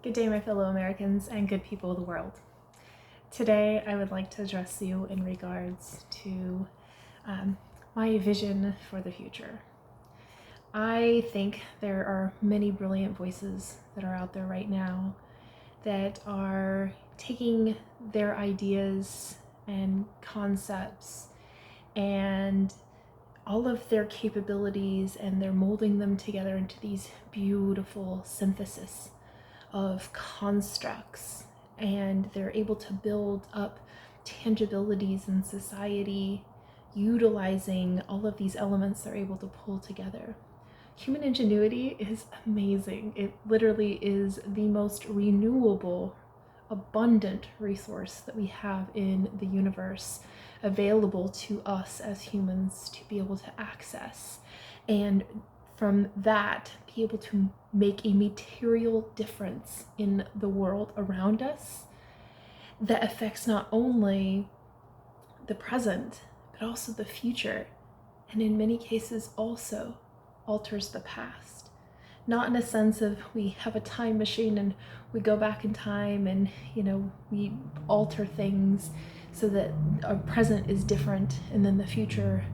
Good day, my fellow Americans and good people of the world. Today, I would like to address you in regards to my vision for the future. I think there are many brilliant voices that are out there right now that are taking their ideas and concepts and all of their capabilities, and they're molding them together into these beautiful synthesis of constructs, and they're able to build up tangibilities in society utilizing all of these elements they're able to pull together. Human ingenuity is amazing. It literally is the most renewable, abundant resource that we have in the universe available to us as humans to be able to access, and from that be able to make a material difference in the world around us that affects not only the present but also the future, and in many cases also alters the past. Not in a sense of we have a time machine and we go back in time and we alter things so that our present is different and then the future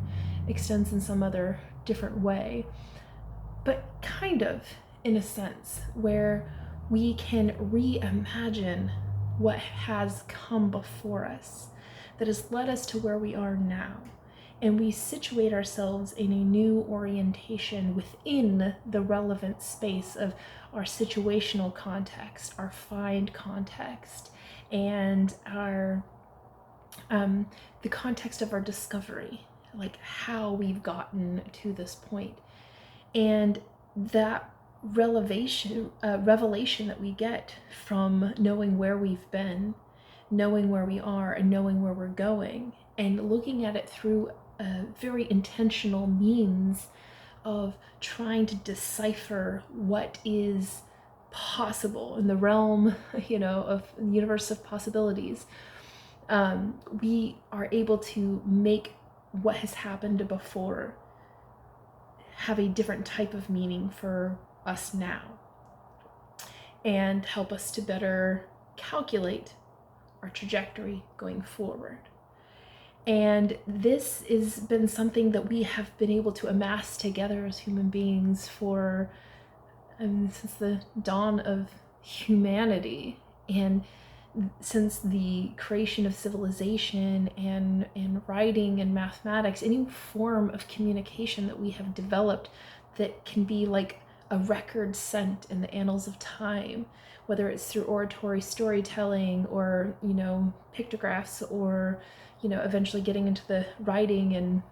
extends in some other different way, but kind of in a sense where we can reimagine what has come before us that has led us to where we are now, and we situate ourselves in a new orientation within the relevant space of our situational context, our find context, and our the context of our discovery, like how we've gotten to this point. And that revelation that we get from knowing where we've been, knowing where we are, and knowing where we're going, and looking at it through a very intentional means of trying to decipher what is possible in the realm, of the universe of possibilities. We are able to make what has happened before have a different type of meaning for us now, and help us to better calculate our trajectory going forward. And this has been something that we have been able to amass together as human beings for since the dawn of humanity, and since the creation of civilization and writing and mathematics, any form of communication that we have developed that can be like a record sent in the annals of time, whether it's through oratory storytelling or pictographs, or eventually getting into the writing, and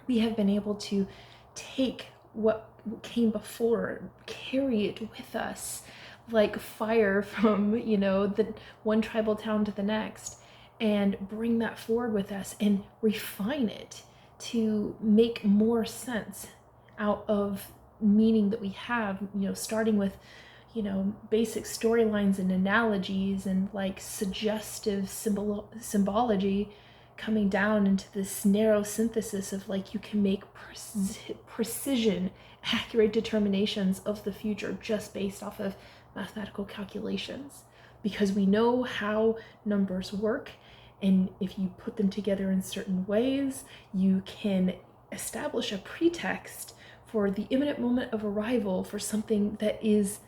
we have been able to take what came before, carry it with us like fire from the one tribal town to the next, and bring that forward with us and refine it to make more sense out of meaning that we have, starting with basic storylines and analogies and like suggestive symbology, coming down into this narrow synthesis of like you can make precision, accurate determinations of the future just based off of mathematical calculations, because we know how numbers work, and if you put them together in certain ways, you can establish a pretext for the imminent moment of arrival for something that is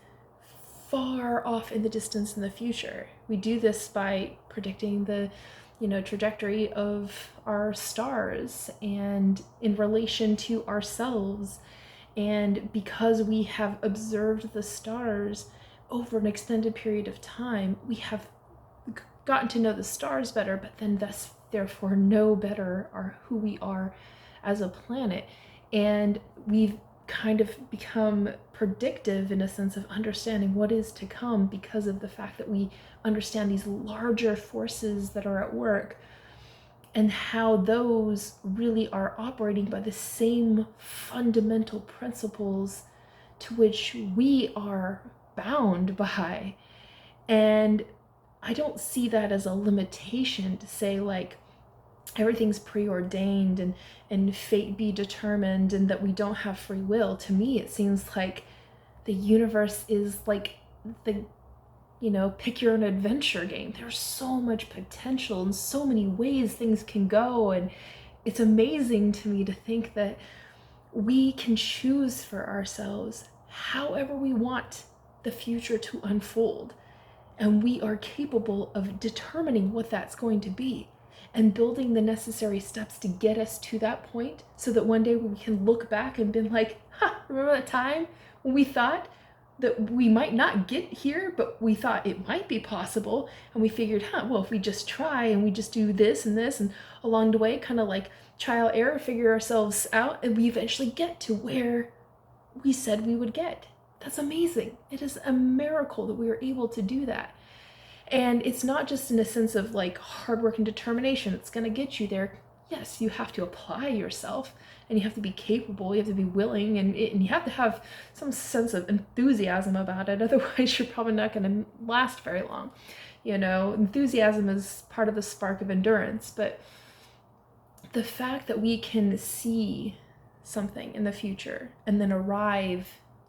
far off in the distance in the future. We do this by predicting the trajectory of our stars and in relation to ourselves. And because we have observed the stars over an extended period of time, we have gotten to know the stars better, but then therefore know better who we are as a planet. And we've kind of become predictive in a sense of understanding what is to come because of the fact that we understand these larger forces that are at work, and how those really are operating by the same fundamental principles to which we are bound by. And I don't see that as a limitation to say like everything's preordained and fate be determined and that we don't have free will. To me, it seems like the universe is like the pick your own adventure game. There's so much potential and so many ways things can go. And it's amazing to me to think that we can choose for ourselves however we want the future to unfold. And we are capable of determining what that's going to be and building the necessary steps to get us to that point so that one day we can look back and be like, remember that time when we thought that we might not get here, but we thought it might be possible. And we figured, well, if we just try and we just do this and along the way, kind of like trial error, figure ourselves out, and we eventually get to where we said we would get. That's amazing. It is a miracle that we were able to do that. And it's not just in a sense of like hard work and determination. It's going to get you there. Yes, you have to apply yourself and you have to be capable. You have to be willing and you have to have some sense of enthusiasm about it. Otherwise, you're probably not going to last very long. Enthusiasm is part of the spark of endurance. But the fact that we can see something in the future and then arrive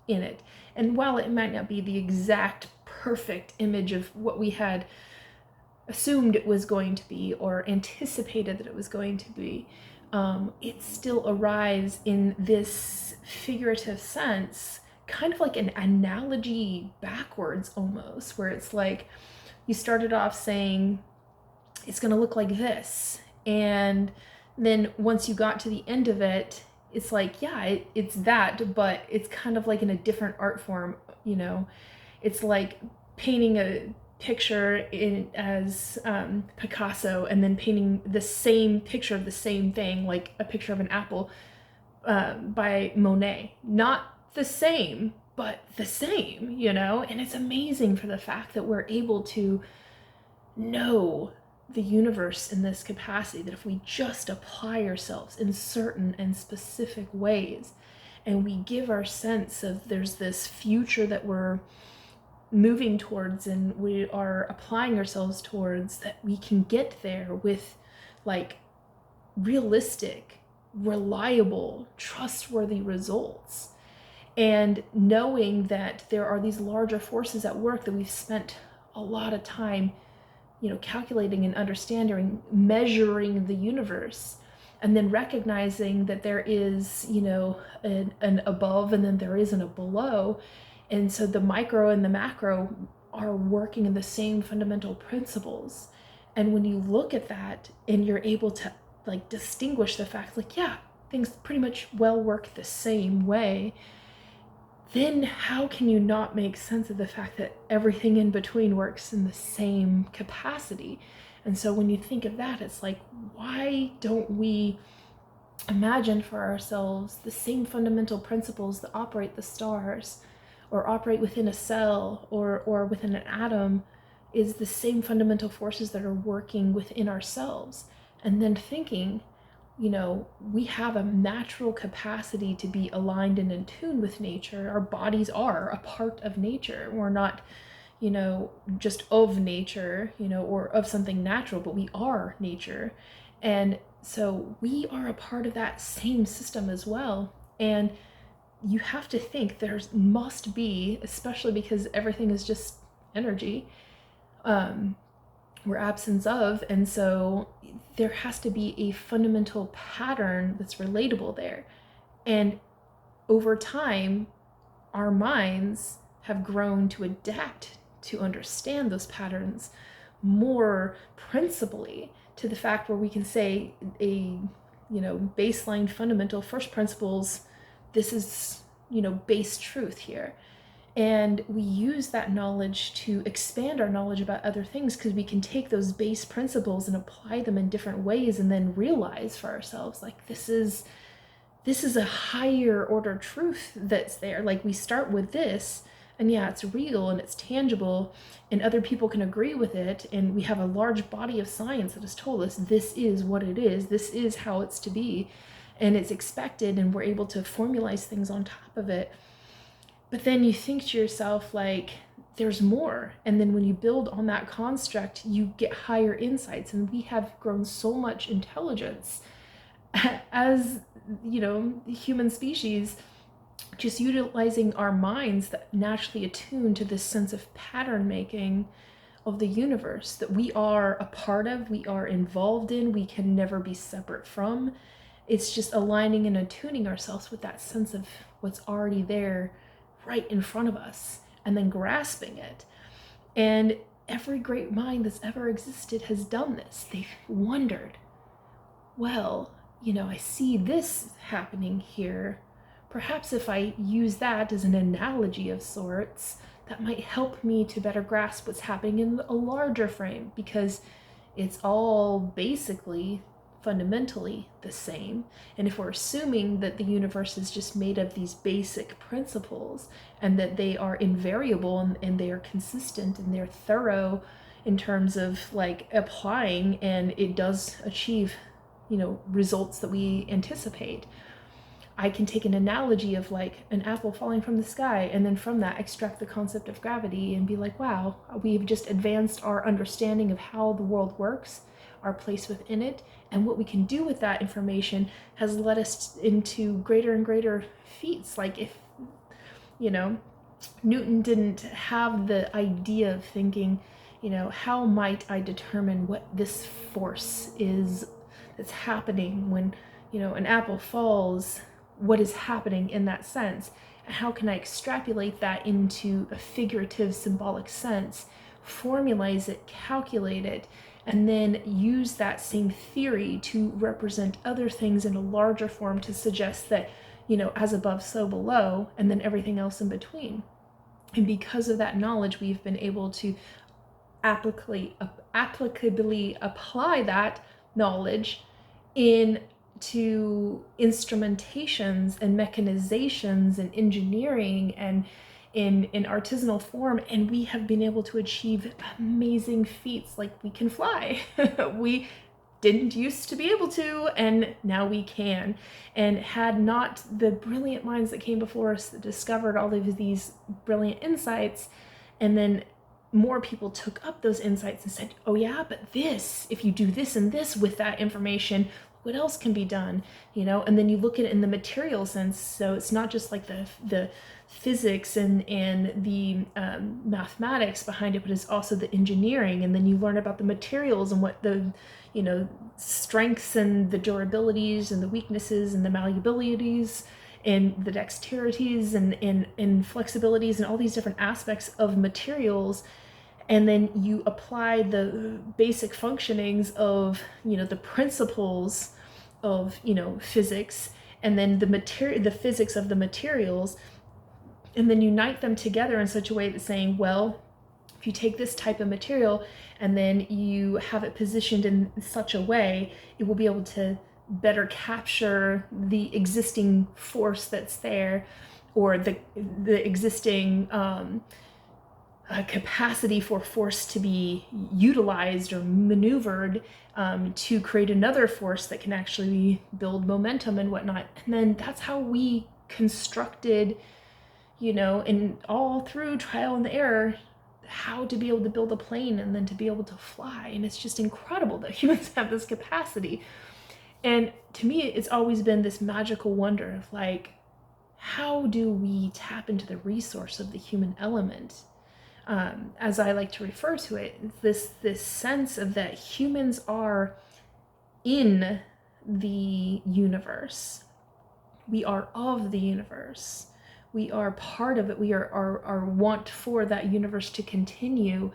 in it, and while it might not be the exact perfect image of what we had assumed it was going to be or anticipated that it was going to be, it still arrives in this figurative sense, kind of like an analogy backwards almost, where it's like you started off saying it's going to look like this, and then once you got to the end of it, it's like, yeah, it's that, but it's kind of like in a different art form. It's like painting a picture as Picasso and then painting the same picture of the same thing, like a picture of an apple by Monet. Not the same, but the same, and it's amazing for the fact that we're able to know the universe in this capacity, that if we just apply ourselves in certain and specific ways and we give our sense of there's this future that we're moving towards and we are applying ourselves towards, that we can get there with like realistic, reliable, trustworthy results. And knowing that there are these larger forces at work that we've spent a lot of time calculating and understanding, measuring the universe, and then recognizing that there is, an above and then there is a below. And so the micro and the macro are working in the same fundamental principles. And when you look at that and you're able to like distinguish the fact, like, yeah, things pretty much well work the same way, then how can you not make sense of the fact that everything in between works in the same capacity? And so when you think of that, it's like, why don't we imagine for ourselves the same fundamental principles that operate the stars or operate within a cell or within an atom is the same fundamental forces that are working within ourselves? And then thinking, we have a natural capacity to be aligned and in tune with nature. Our bodies are a part of nature. We're not, just of nature, or of something natural, but we are nature. And so we are a part of that same system as well. And you have to think there must be, especially because everything is just energy, we're absence of, and so there has to be a fundamental pattern that's relatable there. And over time, our minds have grown to adapt to understand those patterns more principally, to the fact where we can say a baseline fundamental first principles, this is base truth here. And we use that knowledge to expand our knowledge about other things, because we can take those base principles and apply them in different ways and then realize for ourselves, like, this is a higher order truth that's there. Like, we start with this, and yeah, it's real and it's tangible and other people can agree with it. And we have a large body of science that has told us this is what it is. This is how it's to be. And it's expected, and we're able to formalize things on top of it. But then you think to yourself, like, there's more. And then when you build on that construct, you get higher insights. And we have grown so much intelligence as, the human species, just utilizing our minds that naturally attune to this sense of pattern making of the universe that we are a part of, we are involved in, we can never be separate from. It's just aligning and attuning ourselves with that sense of what's already there right in front of us and then grasping it. And every great mind that's ever existed has done this. They've wondered, well, I see this happening here. Perhaps if I use that as an analogy of sorts, that might help me to better grasp what's happening in a larger frame, because it's all basically fundamentally the same. And if we're assuming that the universe is just made of these basic principles and that they are invariable and they are consistent and they're thorough in terms of like applying, and it does achieve, results that we anticipate, I can take an analogy of like an apple falling from the sky, and then from that extract the concept of gravity and be like, wow, we've just advanced our understanding of how the world works, our place within it, and what we can do with that information has led us into greater and greater feats. Like if, Newton didn't have the idea of thinking, how might I determine what this force is that's happening when, an apple falls, what is happening in that sense, and how can I extrapolate that into a figurative symbolic sense, formalize it, calculate it, and then use that same theory to represent other things in a larger form to suggest that, as above, so below, and then everything else in between. And because of that knowledge, we've been able to applicably apply that knowledge into instrumentations and mechanizations and engineering and in artisanal form, and we have been able to achieve amazing feats. Like we can fly. We didn't used to be able to, and now we can. And had not the brilliant minds that came before us that discovered all of these brilliant insights, and then more people took up those insights and said, oh yeah, but this, if you do this and this with that information, what else can be done? And then you look at it in the material sense. So it's not just like the physics and the mathematics behind it, but it's also the engineering. And then you learn about the materials and what the strengths and the durabilities and the weaknesses and the malleabilities and the dexterities and flexibilities and all these different aspects of materials. And then you apply the basic functionings of, the principles of, physics, and then the physics of the materials, and then unite them together in such a way that saying, well, if you take this type of material and then you have it positioned in such a way, it will be able to better capture the existing force that's there, or the existing capacity for force to be utilized or maneuvered to create another force that can actually build momentum and whatnot. And then that's how we constructed, and all through trial and error, how to be able to build a plane and then to be able to fly. And it's just incredible that humans have this capacity. And to me, it's always been this magical wonder of like, how do we tap into the resource of the human element? As I like to refer to it, this sense of that humans are in the universe. We are of the universe. We are part of it. We are want for that universe to continue,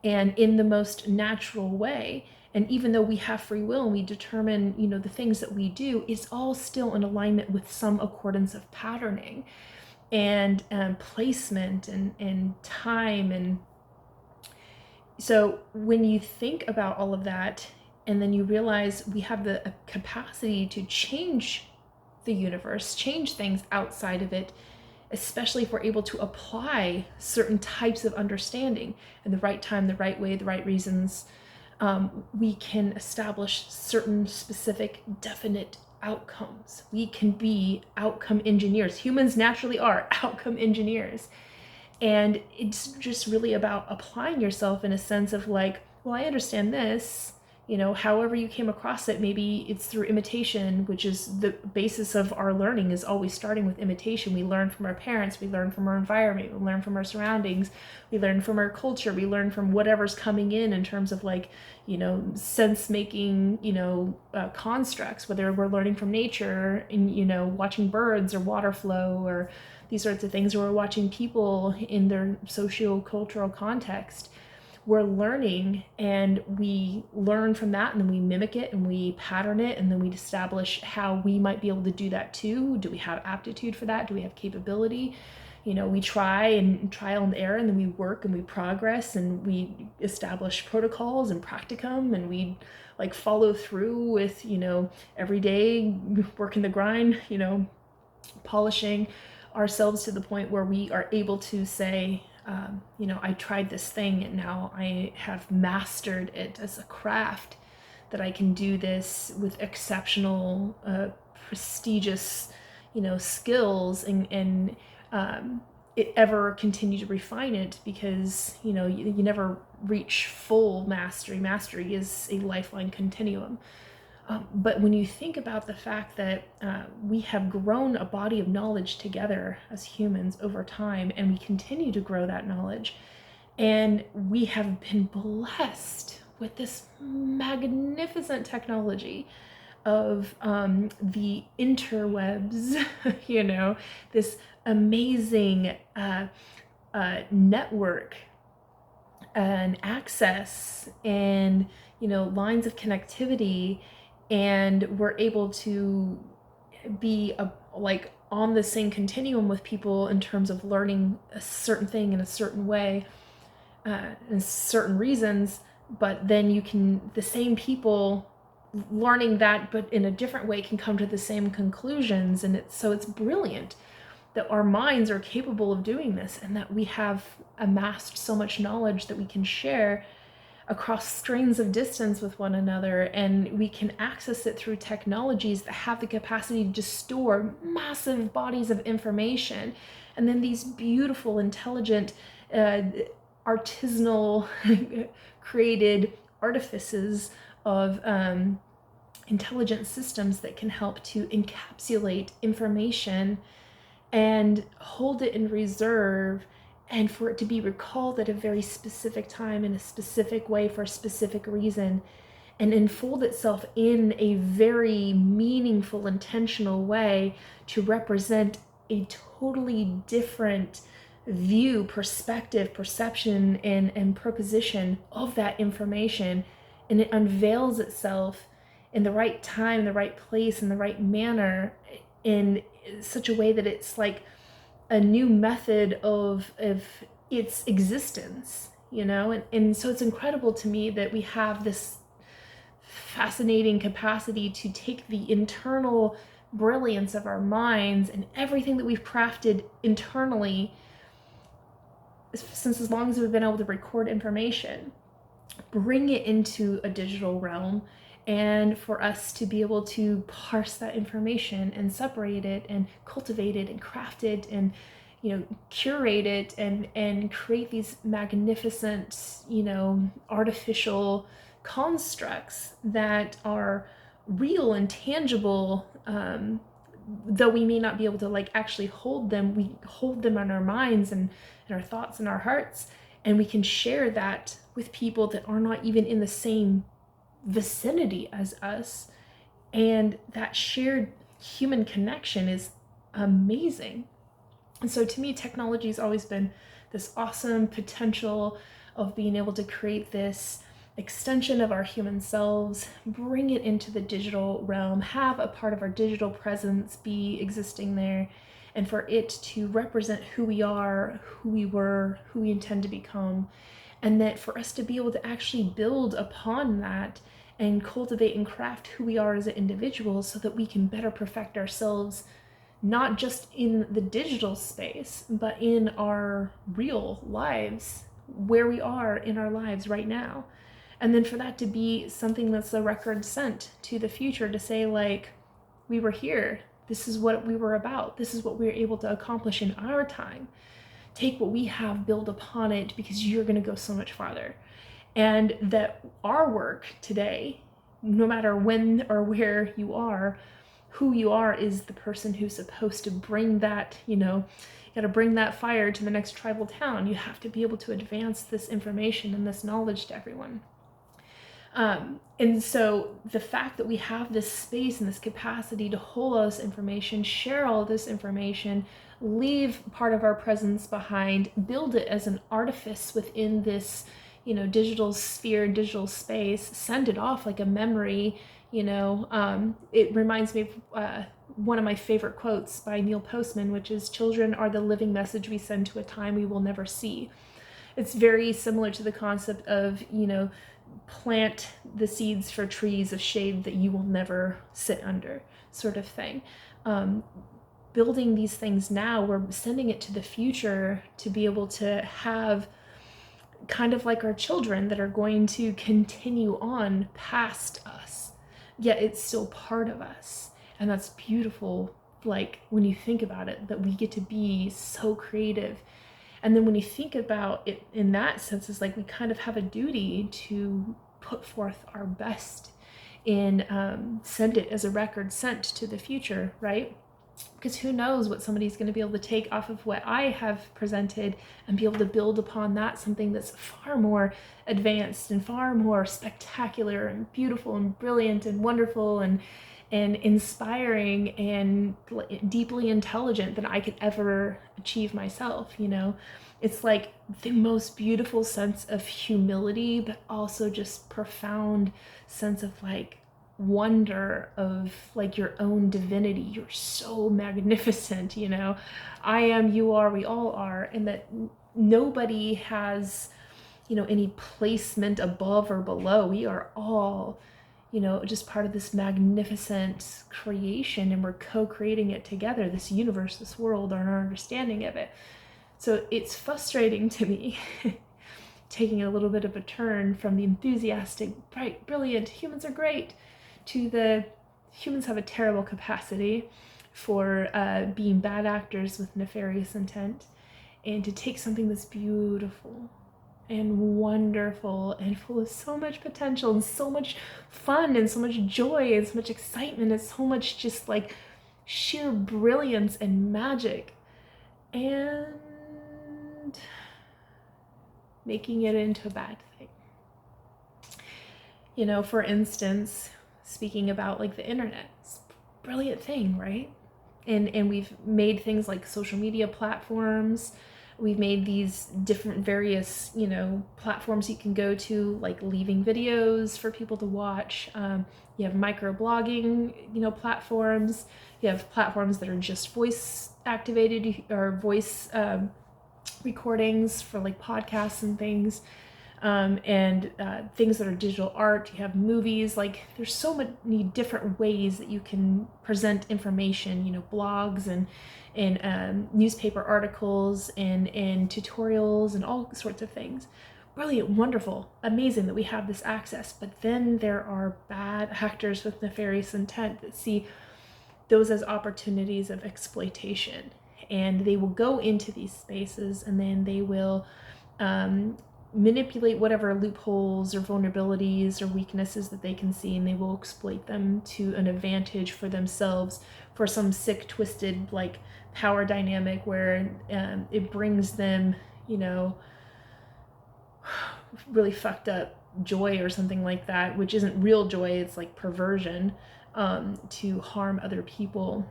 and in the most natural way. And even though we have free will and we determine, the things that we do, it's all still in alignment with some accordance of patterning and placement and time. And so when you think about all of that, and then you realize we have the capacity to change the universe, change things outside of it, especially if we're able to apply certain types of understanding in the right time, the right way, the right reasons, we can establish certain specific, definite outcomes. We can be outcome engineers. Humans naturally are outcome engineers. And it's just really about applying yourself in a sense of like, well, I understand this. however you came across it. Maybe it's through imitation, which is the basis of our learning, is always starting with imitation. We learn from our parents, we learn from our environment, we learn from our surroundings, we learn from our culture, we learn from whatever's coming in terms of sense making, constructs, whether we're learning from nature and, watching birds or water flow or these sorts of things, or we're watching people in their socio-cultural context. We're learning, and we learn from that, and then we mimic it and we pattern it, and then we establish how we might be able to do that too. Do we have aptitude for that? Do we have capability? We try and trial and error, and then we work and we progress, and we establish protocols and practicum, and we follow through with, every day working the grind, polishing ourselves to the point where we are able to say, I tried this thing and now I have mastered it as a craft, that I can do this with exceptional, prestigious, skills, and it ever continue to refine it, because, you never reach full mastery. Mastery is a lifeline continuum. But when you think about the fact that we have grown a body of knowledge together as humans over time, and we continue to grow that knowledge, and we have been blessed with this magnificent technology of the interwebs, this amazing network and access and, lines of connectivity. And we're able to be on the same continuum with people in terms of learning a certain thing in a certain way, and certain reasons. But then the same people learning that, but in a different way, can come to the same conclusions. And it's brilliant that our minds are capable of doing this, and that we have amassed so much knowledge that we can share across strains of distance with one another, and we can access it through technologies that have the capacity to store massive bodies of information. And then these beautiful, intelligent, artisanal created artifices of intelligent systems that can help to encapsulate information and hold it in reserve, and for it to be recalled at a very specific time in a specific way for a specific reason, and enfold itself in a very meaningful, intentional way to represent a totally different view, perspective, perception, and proposition of that information. And it unveils itself in the right time, the right place, in the right manner, in such a way that it's like a new method of its existence, and so it's incredible to me that we have this fascinating capacity to take the internal brilliance of our minds and everything that we've crafted internally, since as long as we've been able to record information, bring it into a digital realm, and for us to be able to parse that information and separate it and cultivate it and craft it and, curate it and create these magnificent, artificial constructs that are real and tangible, though we may not be able to actually hold them. We hold them in our minds and in our thoughts and our hearts, and we can share that with people that are not even in the same vicinity as us. And that shared human connection is amazing. And so to me, technology has always been this awesome potential of being able to create this extension of our human selves, bring it into the digital realm, have a part of our digital presence be existing there, and for it to represent who we are, who we were, who we intend to become. And that for us to be able to actually build upon that and cultivate and craft who we are as an individual, so that we can better perfect ourselves, not just in the digital space, but in our real lives, where we are in our lives right now. And then for that to be something that's a record sent to the future, to say we were here, this is what we were about, this is what we were able to accomplish in our time. Take what we have, build upon it, because you're going to go so much farther. And that our work today, no matter when or where you are, who you are is the person who's supposed to bring that, you got to bring that fire to the next tribal town. You have to be able to advance this information and this knowledge to everyone. And so the fact that we have this space and this capacity to hold all this information, share all this information, leave part of our presence behind, build it as an artifice within this, digital sphere, digital space, send it off like a memory, it reminds me of one of my favorite quotes by Neil Postman, which is, "Children are the living message we send to a time we will never see." It's very similar to the concept of, plant the seeds for trees of shade that you will never sit under, sort of thing. Building these things now, we're sending it to the future to be able to have kind of like our children that are going to continue on past us, yet it's still part of us. And that's beautiful, like when you think about it, that we get to be so creative. And then when you think about it in that sense, it's like we kind of have a duty to put forth our best and send it as a record sent to the future, right? Because who knows what somebody's going to be able to take off of what I have presented and be able to build upon that something that's far more advanced and far more spectacular and beautiful and brilliant and wonderful and inspiring and deeply intelligent than I could ever achieve myself. It's like the most beautiful sense of humility, but also just profound sense of like wonder of like your own divinity. You're so magnificent, I am, you are, we all are, and that nobody has, any placement above or below. We are all, just part of this magnificent creation, and we're co-creating it together, this universe, this world, and our understanding of it. So it's frustrating to me taking a little bit of a turn from the enthusiastic, bright, brilliant, humans are great, to the humans have a terrible capacity for being bad actors with nefarious intent, and to take something that's beautiful and wonderful and full of so much potential and so much fun and so much joy and so much excitement and so much just like sheer brilliance and magic, and making it into a bad thing. For instance, speaking about like the internet, it's a brilliant thing, right? And we've made things like social media platforms. We've made these different various, platforms you can go to, like leaving videos for people to watch. You have microblogging, platforms. You have platforms that are just voice activated or voice recordings for like podcasts and things. And things that are digital art. You have movies. Like there's so many different ways that you can present information, blogs and newspaper articles and tutorials and all sorts of things. Brilliant, wonderful, amazing that we have this access. But then there are bad actors with nefarious intent that see those as opportunities of exploitation, and they will go into these spaces and then they will manipulate whatever loopholes or vulnerabilities or weaknesses that they can see, and they will exploit them to an advantage for themselves, for some sick, twisted, like power dynamic where it brings them, really fucked up joy or something like that, which isn't real joy. It's like perversion, to harm other people,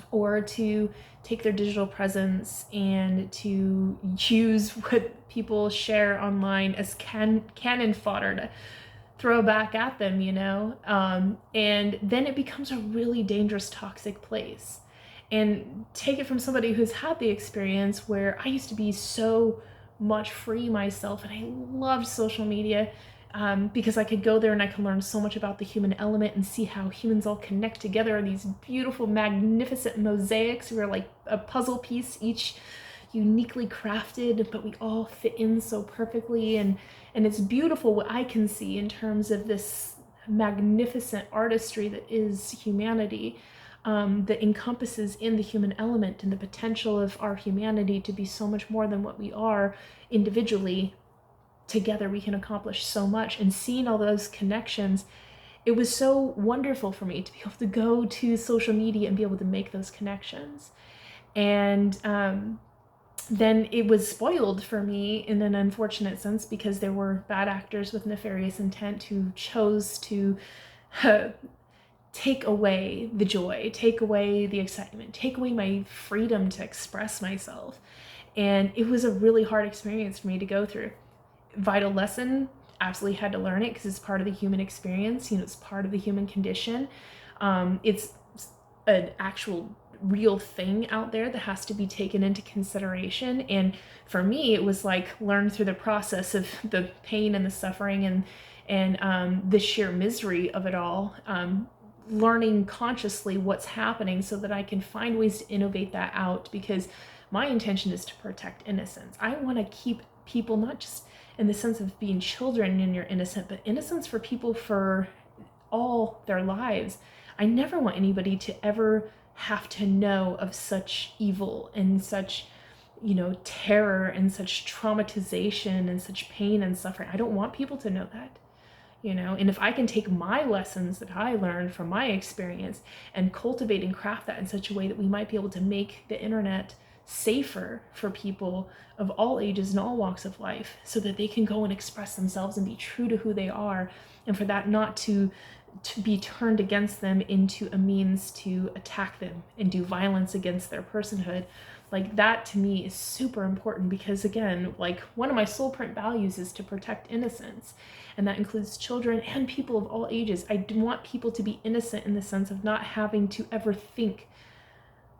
or to take their digital presence and to use what people share online as cannon fodder to throw back at them, and then it becomes a really dangerous, toxic place. And take it from somebody who's had the experience where I used to be so much free myself, and I loved social media, because I could go there and I could learn so much about the human element and see how humans all connect together in these beautiful, magnificent mosaics. We're like a puzzle piece, each uniquely crafted, but we all fit in so perfectly. And it's beautiful what I can see in terms of this magnificent artistry that is humanity, that encompasses in the human element and the potential of our humanity to be so much more than what we are individually, together we can accomplish so much. And seeing all those connections, it was so wonderful for me to be able to go to social media and be able to make those connections. And then it was spoiled for me in an unfortunate sense, because there were bad actors with nefarious intent who chose to take away the joy, take away the excitement, take away my freedom to express myself. And it was a really hard experience for me to go through. Vital lesson, absolutely had to learn it, because it's part of the human experience. It's part of the human condition. It's an actual real thing out there that has to be taken into consideration. And for me, it was like learn through the process of the pain and the suffering and the sheer misery of it all. Learning consciously what's happening so that I can find ways to innovate that out, because my intention is to protect innocence. I want to keep people, not just in the sense of being children and you're innocent, but innocence for people for all their lives. I never want anybody to ever have to know of such evil and such, terror and such traumatization and such pain and suffering. I don't want people to know that, and if I can take my lessons that I learned from my experience and cultivate and craft that in such a way that we might be able to make the internet safer for people of all ages and all walks of life, so that they can go and express themselves and be true to who they are, and for that not to be turned against them into a means to attack them and do violence against their personhood. Like, that to me is super important, because again, like, one of my soul print values is to protect innocence, and that includes children and people of all ages. I want people to be innocent in the sense of not having to ever think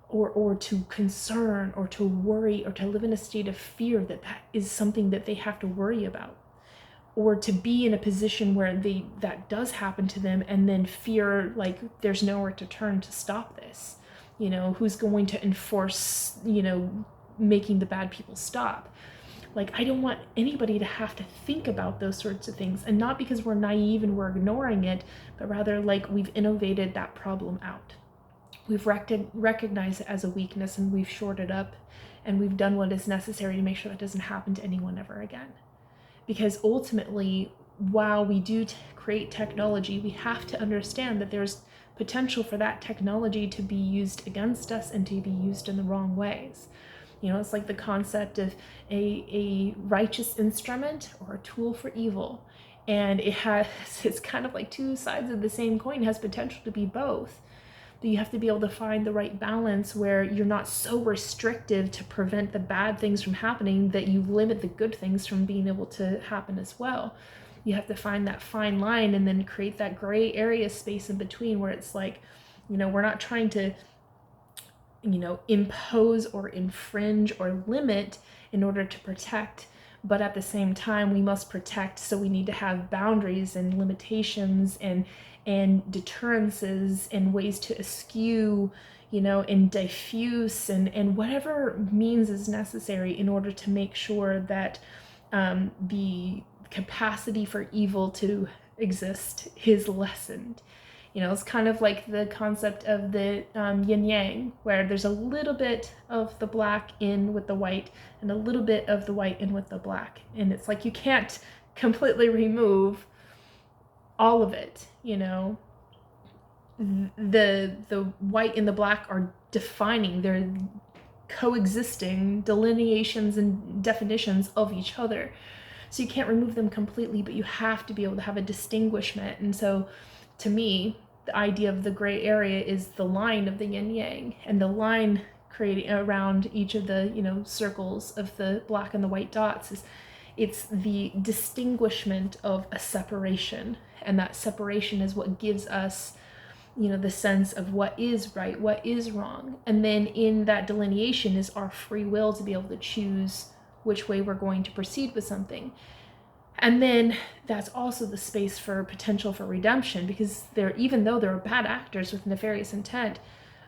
or to concern or to worry or to live in a state of fear that is something that they have to worry about, or to be in a position where that does happen to them and then fear like there's nowhere to turn to stop this. Who's going to enforce, making the bad people stop? Like, I don't want anybody to have to think about those sorts of things, and not because we're naive and we're ignoring it, but rather like we've innovated that problem out. We've recognized it as a weakness, and we've shored it up, and we've done what is necessary to make sure that doesn't happen to anyone ever again. Because ultimately, while we do create technology, we have to understand that there's potential for that technology to be used against us and to be used in the wrong ways. It's like the concept of a righteous instrument or a tool for evil. And it's kind of like two sides of the same coin. It has potential to be both. But you have to be able to find the right balance where you're not so restrictive to prevent the bad things from happening that you limit the good things from being able to happen as well. You have to find that fine line and then create that gray area space in between, where it's like, we're not trying to, impose or infringe or limit in order to protect, but at the same time we must protect, so we need to have boundaries and limitations and deterrences and ways to eschew, and diffuse and whatever means is necessary in order to make sure that the capacity for evil to exist is lessened. It's kind of like the concept of the yin yang, where there's a little bit of the black in with the white and a little bit of the white in with the black. And it's like you can't completely remove all of it, The white and the black are defining, they're coexisting delineations and definitions of each other. So you can't remove them completely, but you have to be able to have a distinguishment. And so to me, the idea of the gray area is the line of the yin yang, and the line creating around each of the, circles of the black and the white dots it's the distinguishment of a separation. And that separation is what gives us, the sense of what is right, what is wrong. And then in that delineation is our free will to be able to choose which way we're going to proceed with something. And then that's also the space for potential for redemption, because even though there are bad actors with nefarious intent,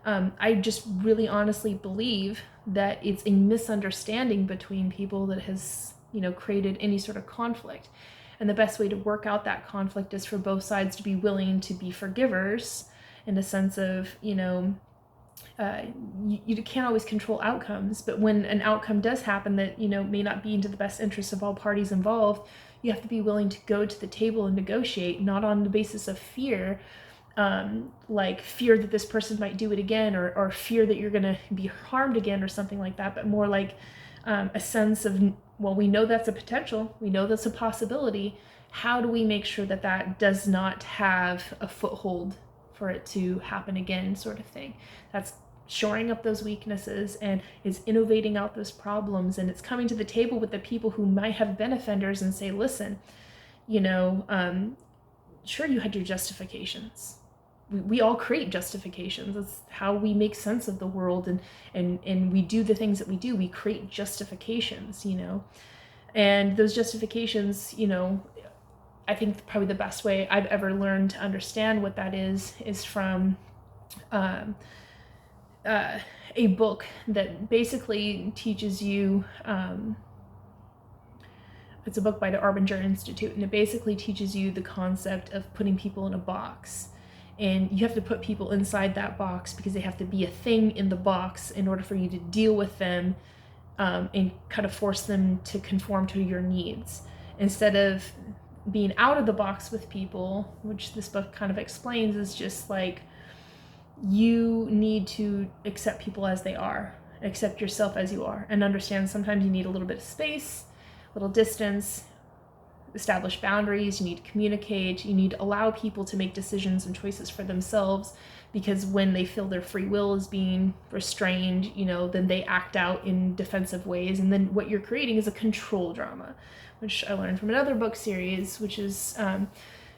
I just really honestly believe that it's a misunderstanding between people that has, created any sort of conflict. And the best way to work out that conflict is for both sides to be willing to be forgivers, in the sense of, you can't always control outcomes, but when an outcome does happen that, may not be into the best interest of all parties involved, you have to be willing to go to the table and negotiate, not on the basis of fear, like fear that this person might do it again, or fear that you're going to be harmed again or something like that, but more like a sense of, well, we know that's a potential, we know that's a possibility. How do we make sure that that does not have a foothold for it to happen again, sort of thing? That's shoring up those weaknesses, and is innovating out those problems, and it's coming to the table with the people who might have been offenders and say, listen, sure, you had your justifications. We all create justifications. That's how we make sense of the world, and we do the things that we do. We create justifications, and those justifications, I think probably the best way I've ever learned to understand what that is from a book that basically teaches you, it's a book by the Arbinger Institute, and it basically teaches you the concept of putting people in a box. And you have to put people inside that box because they have to be a thing in the box in order for you to deal with them, and kind of force them to conform to your needs. Instead of being out of the box with people, which this book kind of explains, is just like, you need to accept people as they are, accept yourself as you are, and understand sometimes you need a little bit of space, a little distance, establish boundaries, you need to communicate, you need to allow people to make decisions and choices for themselves, because when they feel their free will is being restrained, then they act out in defensive ways, and then what you're creating is a control drama, which I learned from another book series, which is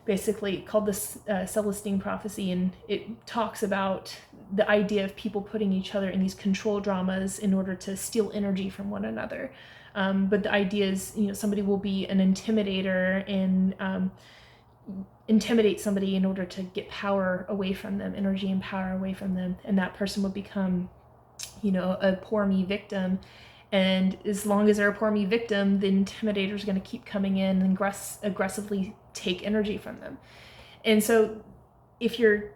basically called the Celestine Prophecy, and it talks about the idea of people putting each other in these control dramas in order to steal energy from one another. But the idea is, somebody will be an intimidator and intimidate somebody in order to get power away from them, energy and power away from them, and that person will become, a poor me victim. And as long as they're a poor me victim, the intimidator is going to keep coming in and aggressively take energy from them. And so if you're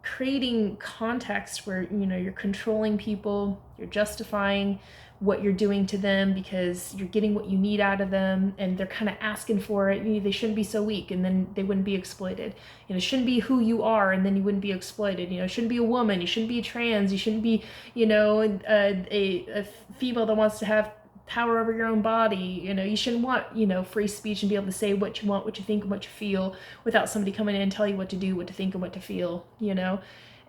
creating context where, you're controlling people, you're justifying what you're doing to them because you're getting what you need out of them, and they're kind of asking for it, they shouldn't be so weak, and then they wouldn't be exploited. It shouldn't be who you are, and then you wouldn't be exploited. It shouldn't be a woman, you shouldn't be trans, you shouldn't be, a female that wants to have power over your own body. You shouldn't want, free speech and be able to say what you want, what you think, and what you feel without somebody coming in and tell you what to do, what to think, and what to feel,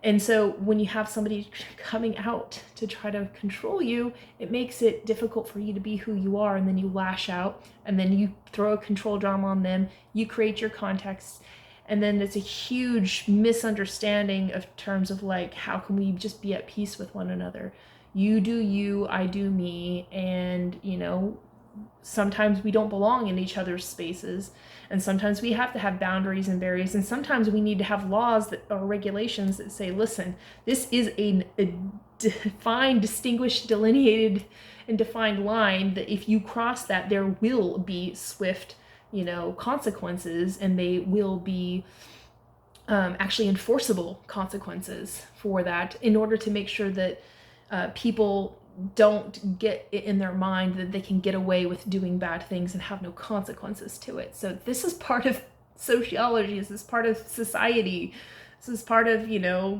And so when you have somebody coming out to try to control you, it makes it difficult for you to be who you are, and then you lash out, and then you throw a control drama on them, you create your context, and then it's a huge misunderstanding of terms of like, how can we just be at peace with one another? You do you, I do me, and sometimes we don't belong in each other's spaces, and sometimes we have to have boundaries and barriers, and sometimes we need to have laws that or regulations that say, listen, this is a defined, distinguished, delineated, and defined line that if you cross that, there will be swift, consequences, and they will be actually enforceable consequences for that, in order to make sure that people don't get it in their mind that they can get away with doing bad things and have no consequences to it. So this is part of sociology, this is part of society, this is part of,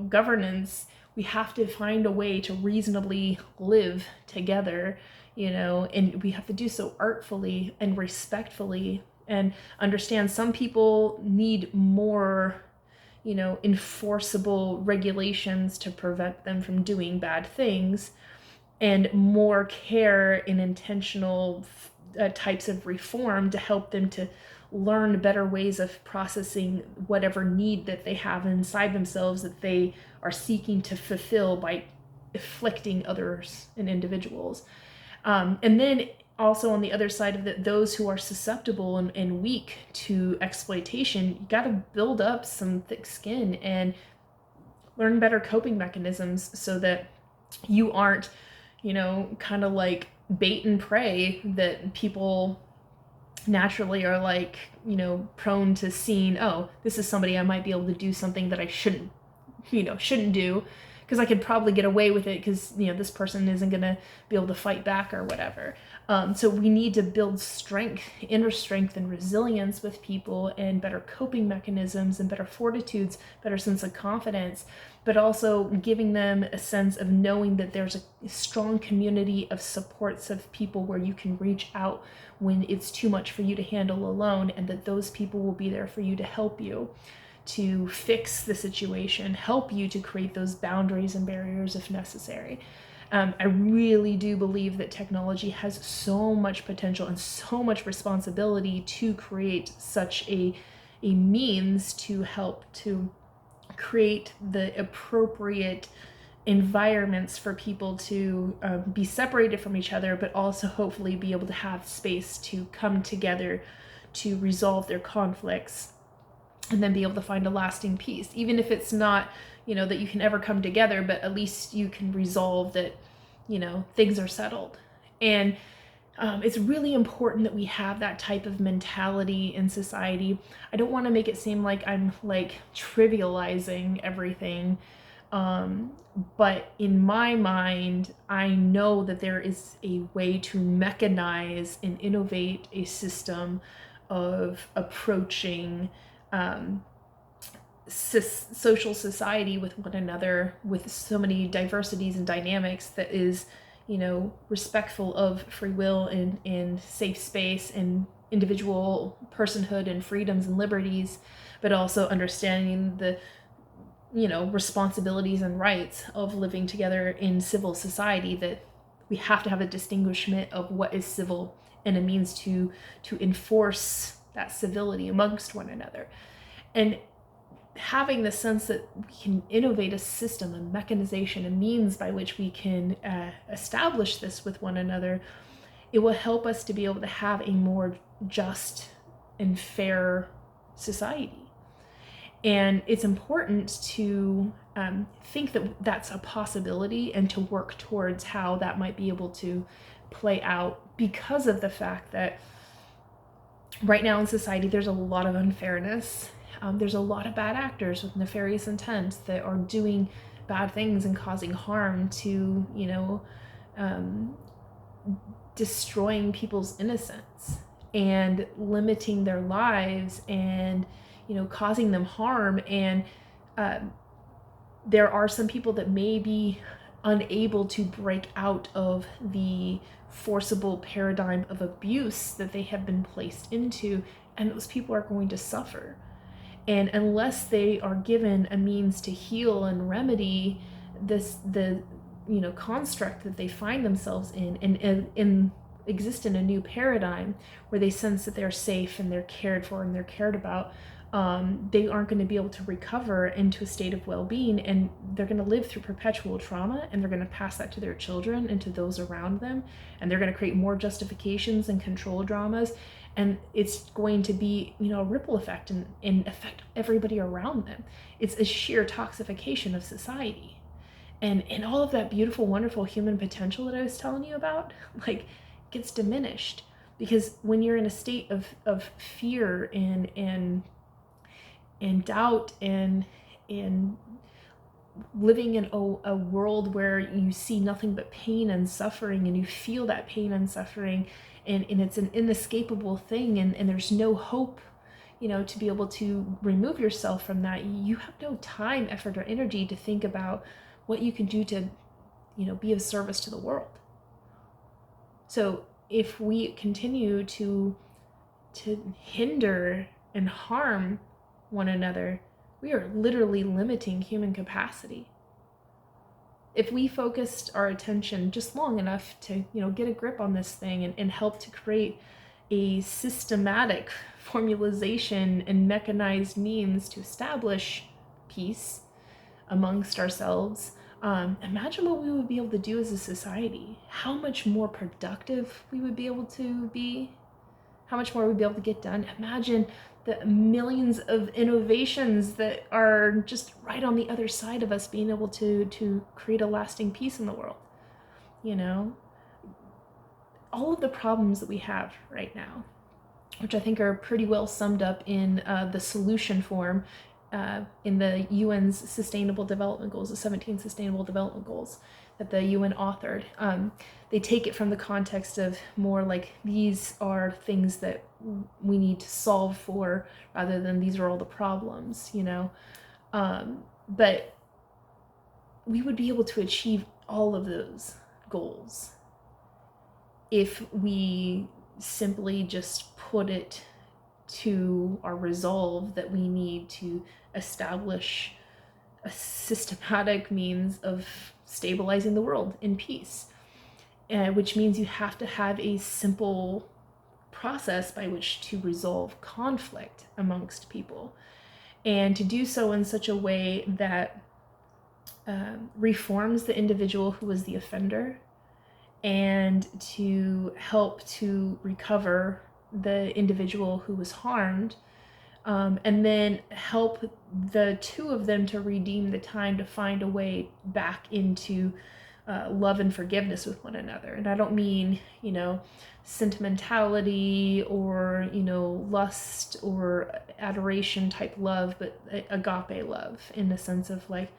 governance. We have to find a way to reasonably live together, and we have to do so artfully and respectfully, and understand some people need more, enforceable regulations to prevent them from doing bad things, and more care and intentional types of reform to help them to learn better ways of processing whatever need that they have inside themselves that they are seeking to fulfill by afflicting others and individuals. And then also on the other side of it, those who are susceptible and weak to exploitation, you got to build up some thick skin and learn better coping mechanisms so that you aren't, kind of like bait and prey that people naturally are like, prone to seeing, oh, this is somebody I might be able to do something that I shouldn't do, because I could probably get away with it because, this person isn't going to be able to fight back or whatever. So we need to build strength, inner strength and resilience with people, and better coping mechanisms and better fortitudes, better sense of confidence, but also giving them a sense of knowing that there's a strong community of supports of people where you can reach out when it's too much for you to handle alone, and that those people will be there for you to help you to fix the situation, help you to create those boundaries and barriers if necessary. I really do believe that technology has so much potential and so much responsibility to create such a means to help to create the appropriate environments for people to be separated from each other, but also hopefully be able to have space to come together to resolve their conflicts and then be able to find a lasting peace, even if it's not, that you can ever come together, but at least you can resolve that, things are settled. And it's really important that we have that type of mentality in society. I don't want to make it seem like I'm trivializing everything. But in my mind, I know that there is a way to mechanize and innovate a system of approaching social society with one another, with so many diversities and dynamics, that is, respectful of free will and safe space and individual personhood and freedoms and liberties, but also understanding the, responsibilities and rights of living together in civil society, that we have to have a distinguishment of what is civil and a means to enforce that civility amongst one another. And having the sense that we can innovate a system, a mechanization, a means by which we can establish this with one another, it will help us to be able to have a more just and fair society. And it's important to think that that's a possibility and to work towards how that might be able to play out, because of the fact that right now in society there's a lot of unfairness. There's a lot of bad actors with nefarious intent that are doing bad things and causing harm to, destroying people's innocence and limiting their lives and, causing them harm. And there are some people that may be unable to break out of the forcible paradigm of abuse that they have been placed into, and those people are going to suffer. And unless they are given a means to heal and remedy the construct that they find themselves in, and exist in a new paradigm where they sense that they're safe and they're cared for and they're cared about, they aren't going to be able to recover into a state of well-being, and they're going to live through perpetual trauma, and they're going to pass that to their children and to those around them, and they're going to create more justifications and control dramas. And it's going to be, a ripple effect and affect everybody around them. It's a sheer toxification of society. And all of that beautiful, wonderful human potential that I was telling you about, gets diminished. Because when you're in a state of fear and doubt and living in a world where you see nothing but pain and suffering, and you feel that pain and suffering, and it's an inescapable thing, and there's no hope, to be able to remove yourself from that, you have no time, effort, or energy to think about what you can do to, be of service to the world. So if we continue to hinder and harm one another, we are literally limiting human capacity. If we focused our attention just long enough to, get a grip on this thing and help to create a systematic formalization and mechanized means to establish peace amongst ourselves, imagine what we would be able to do as a society, how much more productive we would be able to be, how much more we'd be able to get done. Imagine the millions of innovations that are just right on the other side of us being able to create a lasting peace in the world. All of the problems that we have right now, which I think are pretty well summed up in the solution form, in the UN's Sustainable Development Goals, the 17 Sustainable Development Goals that the UN authored. They take it from the context of more like these are things that we need to solve for, rather than these are all the problems, you know. But we would be able to achieve all of those goals if we simply just put it to our resolve that we need to establish a systematic means of stabilizing the world in peace, which means you have to have a simple process by which to resolve conflict amongst people, and to do so in such a way that reforms the individual who was the offender, and to help to recover the individual who was harmed, and then help the two of them to redeem the time to find a way back into love and forgiveness with one another. And I don't mean, you know, sentimentality or, you know, lust or adoration type love, but agape love, in the sense of like,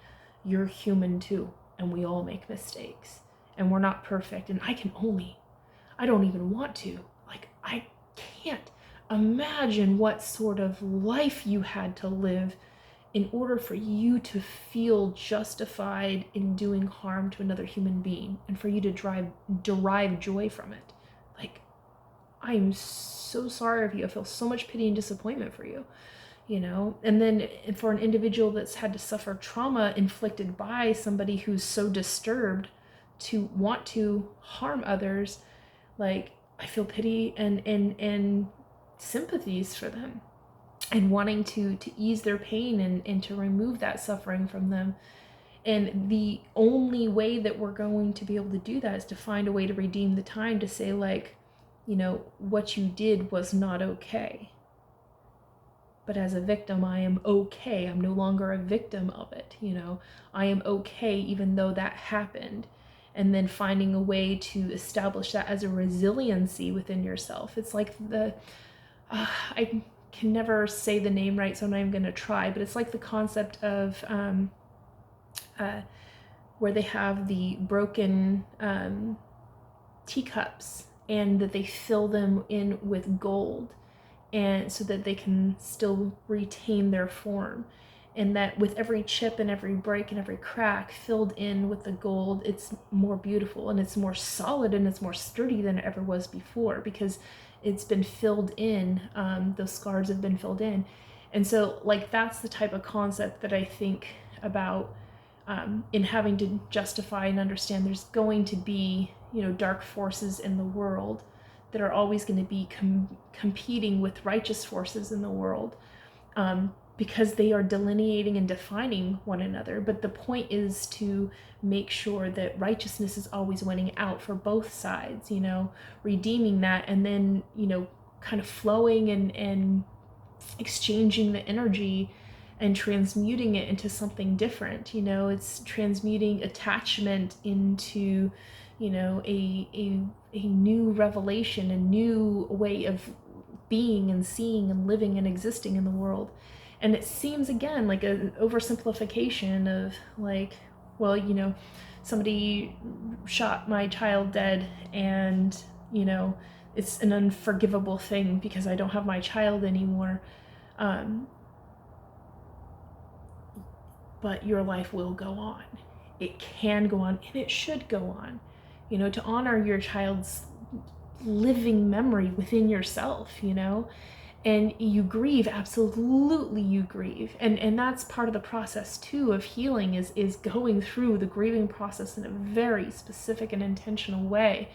you're human too, and we all make mistakes, and we're not perfect, and I don't even want to, like, I can't imagine what sort of life you had to live in order for you to feel justified in doing harm to another human being, and for you to derive joy from it. Like, I'm so sorry for you. I feel so much pity and disappointment for you, you know. And then for an individual that's had to suffer trauma inflicted by somebody who's so disturbed to want to harm others, like, I feel pity and sympathies for them, and wanting to ease their pain and to remove that suffering from them. And the only way that we're going to be able to do that is to find a way to redeem the time, to say, like, you know, what you did was not okay. But as a victim, I am okay. I'm no longer a victim of it, you know. I am okay even though that happened. And then finding a way to establish that as a resiliency within yourself. It's like I can never say the name right, so I'm not even going to try, but it's like the concept of where they have the broken teacups, and that they fill them in with gold, and so that they can still retain their form. And that with every chip and every break and every crack filled in with the gold, it's more beautiful, and it's more solid, and it's more sturdy than it ever was before, because it's been filled in, those scars have been filled in. And so, like, that's the type of concept that I think about in having to justify and understand there's going to be, you know, dark forces in the world that are always going to be competing with righteous forces in the world, because they are delineating and defining one another. But the point is to make sure that righteousness is always winning out for both sides, you know, redeeming that, and then, you know, kind of flowing and exchanging the energy and transmuting it into something different. You know, it's transmuting attachment into, you know, a new revelation, a new way of being and seeing and living and existing in the world. And it seems, again, like an oversimplification of, like, well, you know, somebody shot my child dead, and, you know, it's an unforgivable thing because I don't have my child anymore. But your life will go on. It can go on, and it should go on. You know, to honor your child's living memory within yourself, you know. And you grieve, absolutely you grieve. And that's part of the process too of healing, is going through the grieving process in a very specific and intentional way.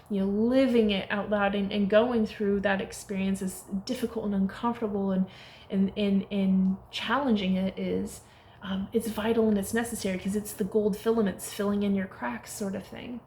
You know, living it out loud and going through that experience, as difficult and uncomfortable and challenging it is, it's vital and it's necessary, because it's the gold filaments filling in your cracks sort of thing.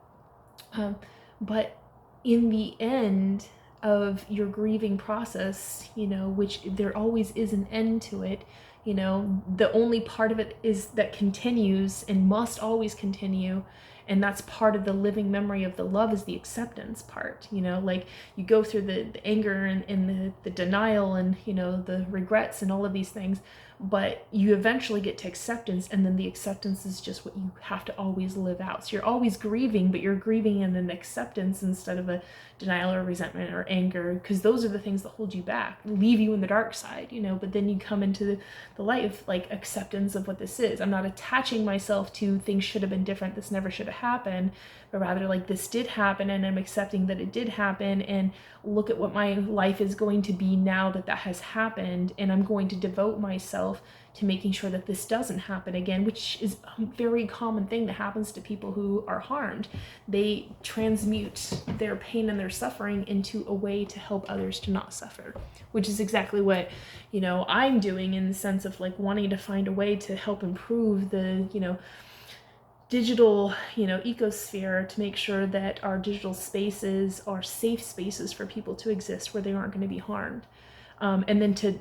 But in the end of your grieving process, you know, which there always is an end to it, you know, the only part of it is that continues and must always continue, And that's part of the living memory of the love, is the acceptance part. Like you go through the anger and the denial and, the regrets and all of these things, but you eventually get to acceptance, and then the acceptance is just what you have to always live out. So you're always grieving, but you're grieving in an acceptance instead of a denial or resentment or anger, because those are the things that hold you back, leave you in the dark side, but then you come into the light of like acceptance of what this is. I'm not attaching myself to things should have been different, this never should have happened, but rather like this did happen, and I'm accepting that it did happen, and look at what my life is going to be now that has happened, and I'm going to devote myself to making sure that this doesn't happen again, which is a very common thing that happens to people who are harmed. They transmute their pain and their suffering into a way to help others to not suffer, which is exactly what, I'm doing, in the sense of like wanting to find a way to help improve the, digital, ecosphere, to make sure that our digital spaces are safe spaces for people to exist where they aren't going to be harmed. And then to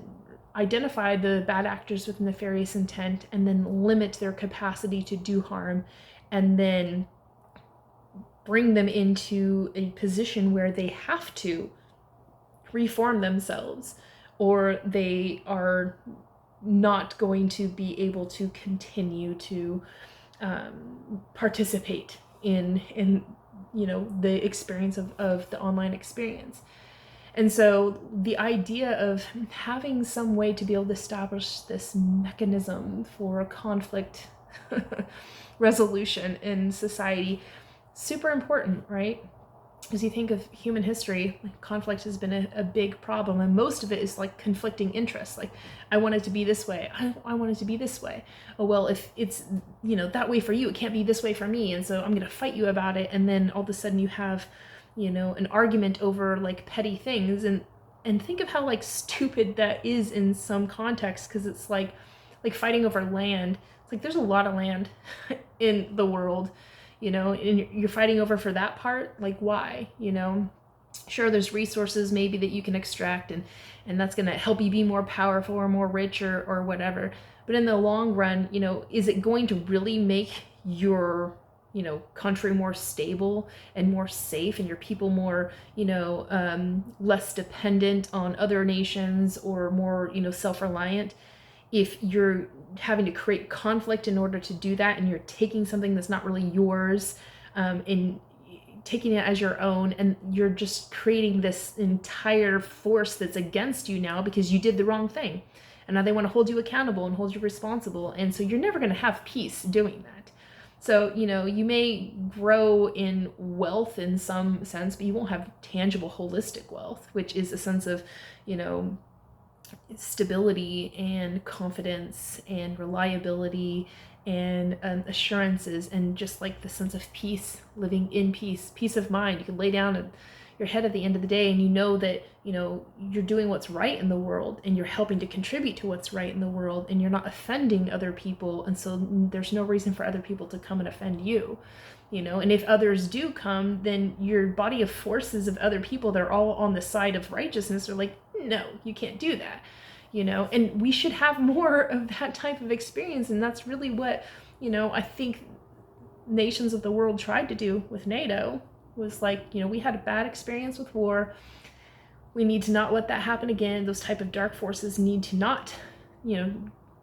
identify the bad actors with nefarious intent, and then limit their capacity to do harm, and then bring them into a position where they have to reform themselves, or they are not going to be able to continue to participate in the experience of the online experience. And so the idea of having some way to be able to establish this mechanism for conflict resolution in society, super important, right? As you think of human history, like, conflict has been a big problem, and most of it is like conflicting interests. Like, I want it to be this way, I want it to be this way. Oh, well, if it's that way for you, it can't be this way for me, and so I'm going to fight you about it. And then all of a sudden you have an argument over like petty things, and think of how like stupid that is in some contexts, because it's like fighting over land. It's like there's a lot of land in the world, and you're fighting over for that part. Like, why? Sure, there's resources maybe that you can extract, and that's going to help you be more powerful or more rich or whatever, but in the long run, is it going to really make your country more stable and more safe, and your people more, less dependent on other nations, or more, self-reliant, if you're having to create conflict in order to do that, and you're taking something that's not really yours, and taking it as your own, and you're just creating this entire force that's against you now because you did the wrong thing, and now they want to hold you accountable and hold you responsible, and so you're never going to have peace doing that. So, you may grow in wealth in some sense, but you won't have tangible, holistic wealth, which is a sense of, stability and confidence and reliability and assurances, and just like the sense of peace, living in peace of mind. You can lay down at your head at the end of the day, and that you're doing what's right in the world, and you're helping to contribute to what's right in the world, and you're not offending other people, and so there's no reason for other people to come and offend you. And if others do come, then your body of forces of other people, they're all on the side of righteousness, are like, no, you can't do that. And we should have more of that type of experience, and that's really what I think nations of the world tried to do with NATO. Was like, we had a bad experience with war. We need to not let that happen again. Those type of dark forces need to not,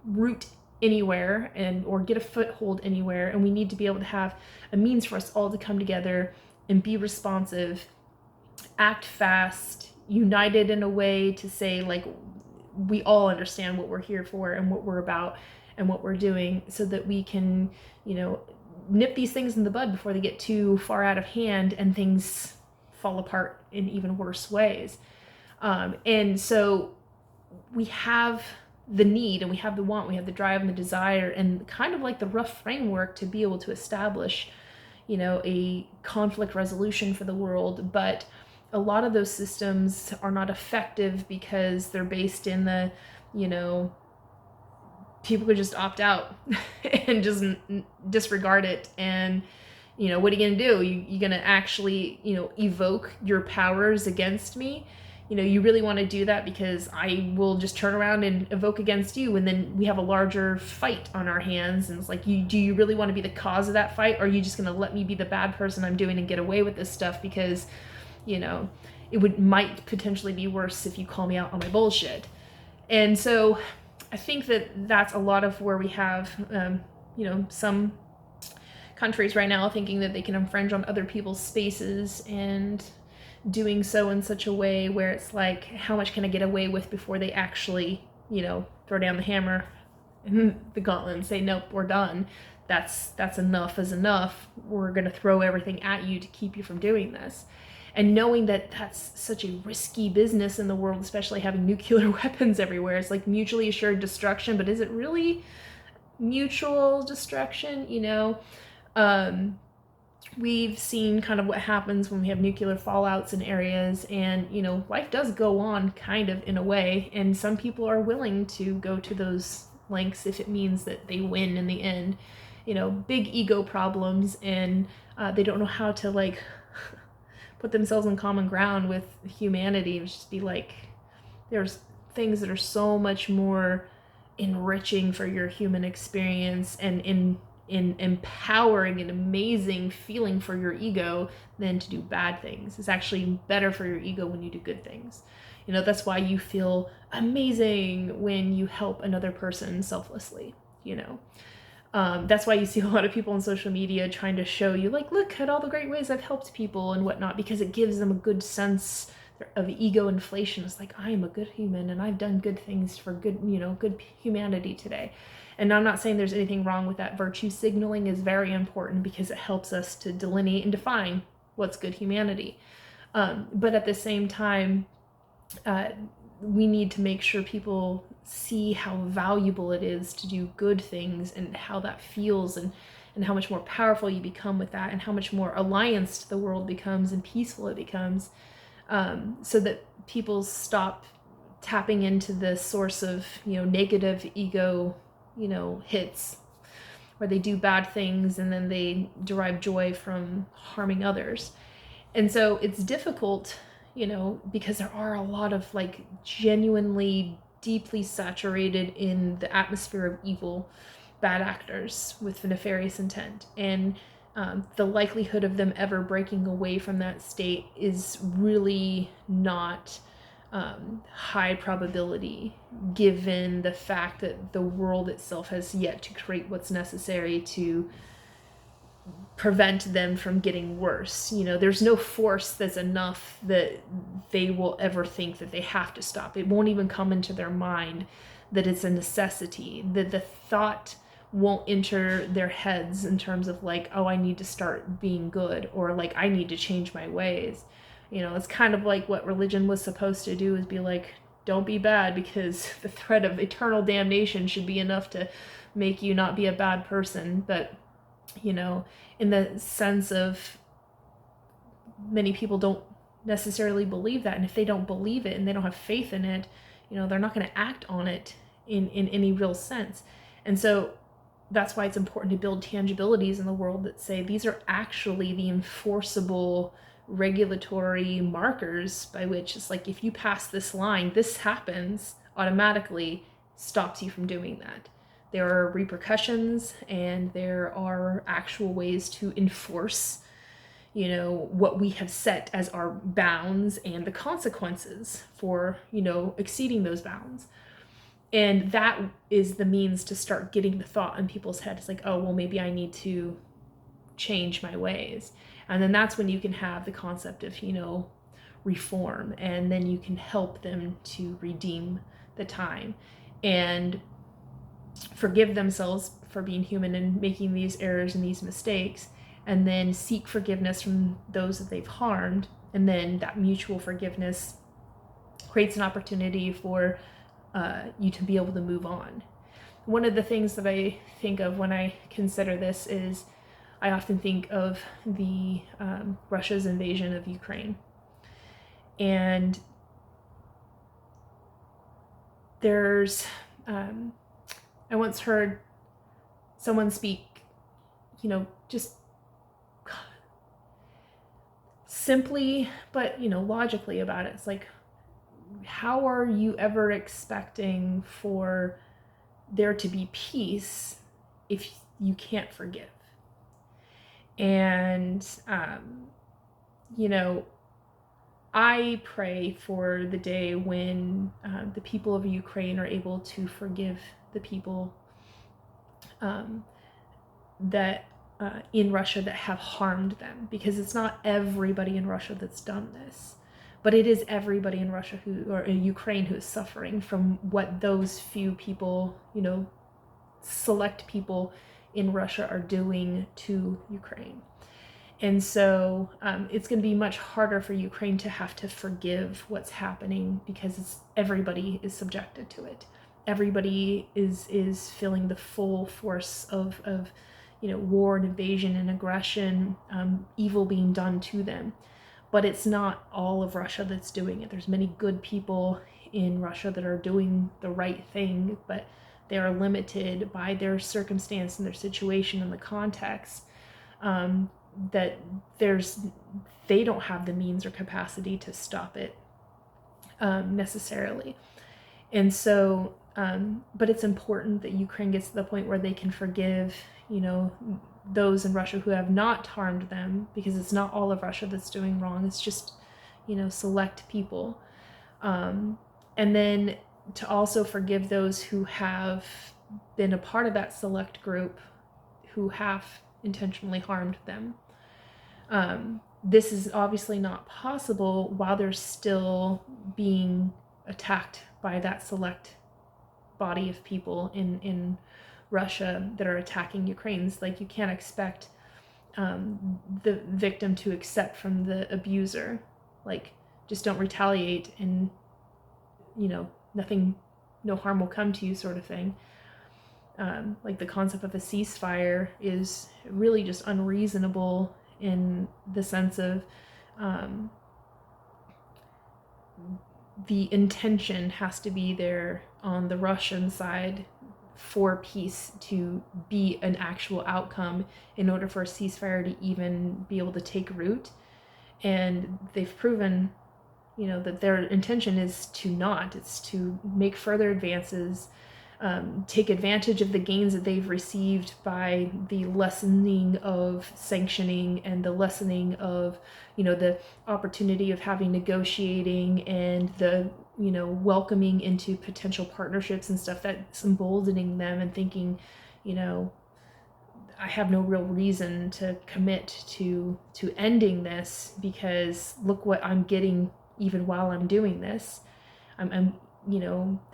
root anywhere or get a foothold anywhere. And we need to be able to have a means for us all to come together and be responsive, act fast, united in a way to say, like, we all understand what we're here for and what we're about and what we're doing, so that we can, nip these things in the bud before they get too far out of hand and things fall apart in even worse ways. And so we have the need, and we have the want, we have the drive and the desire, and kind of like the rough framework to be able to establish, a conflict resolution for the world. But a lot of those systems are not effective because they're based in the, people could just opt out and just disregard it. And, what are you going to do? You're going to actually, evoke your powers against me? you really want to do that because I will just turn around and evoke against you, and then we have a larger fight on our hands. And it's like, do you really want to be the cause of that fight, or are you just going to let me be the bad person I'm doing and get away with this stuff because, it might potentially be worse if you call me out on my bullshit. And so I think that that's a lot of where we have, some countries right now thinking that they can infringe on other people's spaces and doing so in such a way where it's like, how much can I get away with before they actually, throw down the hammer and the gauntlet and say, nope, we're done. That's enough is enough. We're going to throw everything at you to keep you from doing this. And knowing that that's such a risky business in the world, especially having nuclear weapons everywhere, it's like mutually assured destruction, but is it really mutual destruction? We've seen kind of what happens when we have nuclear fallouts in areas, and life does go on kind of in a way, and some people are willing to go to those lengths if it means that they win in the end. Big ego problems, and they don't know how to like put themselves in common ground with humanity. It would just be like, there's things that are so much more enriching for your human experience and in empowering and amazing feeling for your ego than to do bad things. It's actually better for your ego when you do good things. That's why you feel amazing when you help another person selflessly. That's why you see a lot of people on social media trying to show you, like, look at all the great ways I've helped people and whatnot, because it gives them a good sense of ego inflation. It's like, I am a good human and I've done good things for good humanity today. And I'm not saying there's anything wrong with that. Virtue signaling is very important because it helps us to delineate and define what's good humanity. But at the same time, we need to make sure people see how valuable it is to do good things and how that feels, and how much more powerful you become with that, and how much more allianced the world becomes and peaceful it becomes, so that people stop tapping into the source of negative ego hits, where they do bad things and then they derive joy from harming others. And so it's difficult, because there are a lot of like genuinely deeply saturated in the atmosphere of evil bad actors with nefarious intent. And the likelihood of them ever breaking away from that state is really not high probability, given the fact that the world itself has yet to create what's necessary to prevent them from getting worse. There's no force that's enough that they will ever think that they have to stop. It won't even come into their mind that it's a necessity, that the thought won't enter their heads in terms of like, oh, I need to start being good, or like, I need to change my ways. It's kind of like what religion was supposed to do, is be like, don't be bad, because the threat of eternal damnation should be enough to make you not be a bad person. But in the sense of many people don't necessarily believe that. And if they don't believe it and they don't have faith in it, they're not going to act on it in any real sense. And so that's why it's important to build tangibilities in the world that say these are actually the enforceable regulatory markers by which it's like, if you pass this line, this happens automatically, stops you from doing that. There are repercussions, and there are actual ways to enforce, what we have set as our bounds and the consequences for, exceeding those bounds. And that is the means to start getting the thought in people's heads. It's like, oh, well, maybe I need to change my ways. And then that's when you can have the concept of, reform, and then you can help them to redeem the time and forgive themselves for being human and making these errors and these mistakes, and then seek forgiveness from those that they've harmed. And then that mutual forgiveness creates an opportunity for you to be able to move on. One of the things that I think of when I consider this is, I often think of the Russia's invasion of Ukraine. And there's, I once heard someone speak, just simply, but, logically about it. It's like, how are you ever expecting for there to be peace if you can't forgive? And, you know, I pray for the day when the people of Ukraine are able to forgive the people that in Russia that have harmed them, because it's not everybody in Russia that's done this, but it is everybody in Russia or in Ukraine who is suffering from what those few people, select people in Russia are doing to Ukraine. And so it's going to be much harder for Ukraine to have to forgive what's happening, because everybody is subjected to it. Everybody is feeling the full force of war and invasion and aggression, evil being done to them. But it's not all of Russia that's doing it. There's many good people in Russia that are doing the right thing, but they are limited by their circumstance and their situation and the context. That they don't have the means or capacity to stop it necessarily. And so, but it's important that Ukraine gets to the point where they can forgive, those in Russia who have not harmed them, because it's not all of Russia that's doing wrong. It's just, select people. And then to also forgive those who have been a part of that select group who have intentionally harmed them. This is obviously not possible while they're still being attacked by that select body of people in Russia that are attacking Ukrainians. Like, you can't expect the victim to accept from the abuser, like, just don't retaliate and no harm will come to you, sort of thing. Like, the concept of a ceasefire is really just unreasonable in the sense of the intention has to be there on the Russian side for peace to be an actual outcome in order for a ceasefire to even be able to take root. And they've proven, that their intention is it's to make further advances, take advantage of the gains that they've received by the lessening of sanctioning and the lessening of, the opportunity of having negotiating and the, welcoming into potential partnerships and stuff. That's emboldening them and thinking, I have no real reason to commit to ending this, because look what I'm getting even while I'm doing this. I'm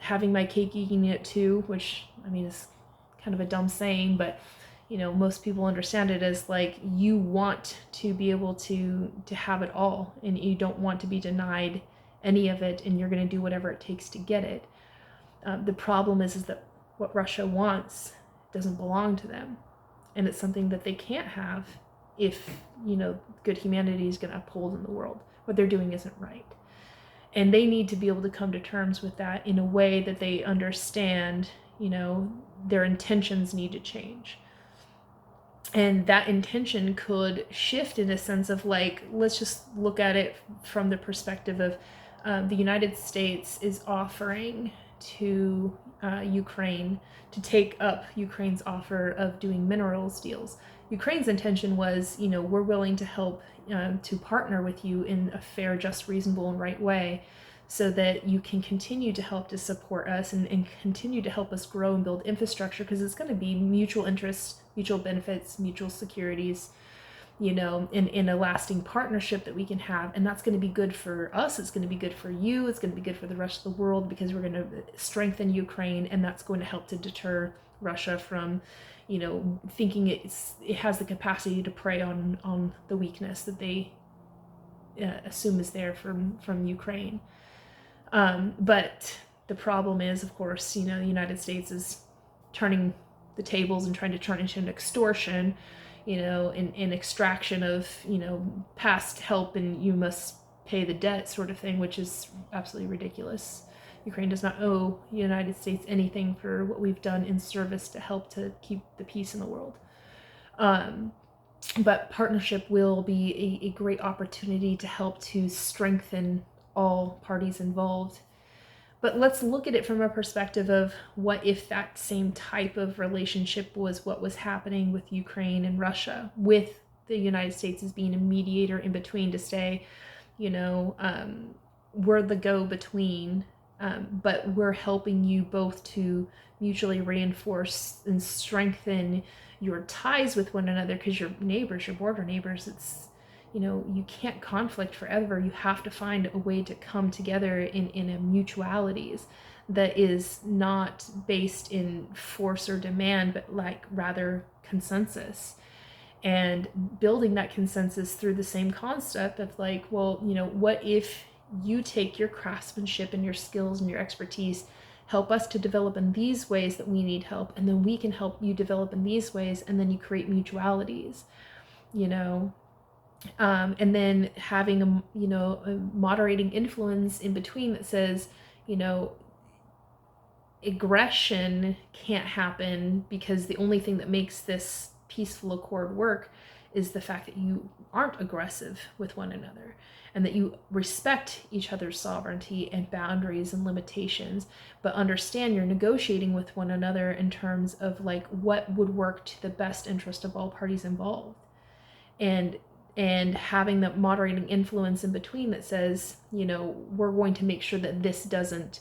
having my cake eating it too, which, is kind of a dumb saying, but, most people understand it as, like, you want to be able to have it all, and you don't want to be denied any of it, and you're going to do whatever it takes to get it. The problem is that what Russia wants doesn't belong to them, and it's something that they can't have if, good humanity is going to uphold in the world. What they're doing isn't right. And they need to be able to come to terms with that in a way that they understand, their intentions need to change. And that intention could shift in a sense of, like, let's just look at it from the perspective of the United States is offering to Ukraine to take up Ukraine's offer of doing minerals deals. Ukraine's intention was, we're willing to help to partner with you in a fair, just, reasonable, and right way, so that you can continue to help to support us and continue to help us grow and build infrastructure, because it's going to be mutual interests, mutual benefits, mutual securities, in a lasting partnership that we can have. And that's going to be good for us. It's going to be good for you. It's going to be good for the rest of the world, because we're going to strengthen Ukraine, and that's going to help to deter Russia from, thinking it has the capacity to prey on the weakness that they assume is there from Ukraine. But the problem is, of course, the United States is turning the tables and trying to turn it into an extortion, in extraction of, past help, and you must pay the debt, sort of thing, which is absolutely ridiculous. Ukraine does not owe the United States anything for what we've done in service to help to keep the peace in the world. But partnership will be a great opportunity to help to strengthen all parties involved, But let's look at it from a perspective of what if that same type of relationship was what was happening with Ukraine and Russia, with the United States as being a mediator in between to say, we're the go-between, but we're helping you both to mutually reinforce and strengthen your ties with one another, because your neighbors, your border neighbors, it's, you can't conflict forever. You have to find a way to come together in a mutualities that is not based in force or demand, but like rather consensus, and building that consensus through the same concept of like, well, what if you take your craftsmanship and your skills and your expertise, help us to develop in these ways that we need help, and then we can help you develop in these ways, and then you create mutualities, and then having a moderating influence in between that says, aggression can't happen, because the only thing that makes this peaceful accord work is the fact that you aren't aggressive with one another, and that you respect each other's sovereignty and boundaries and limitations, but understand you're negotiating with one another in terms of like what would work to the best interest of all parties involved, and having that moderating influence in between that says, we're going to make sure that this doesn't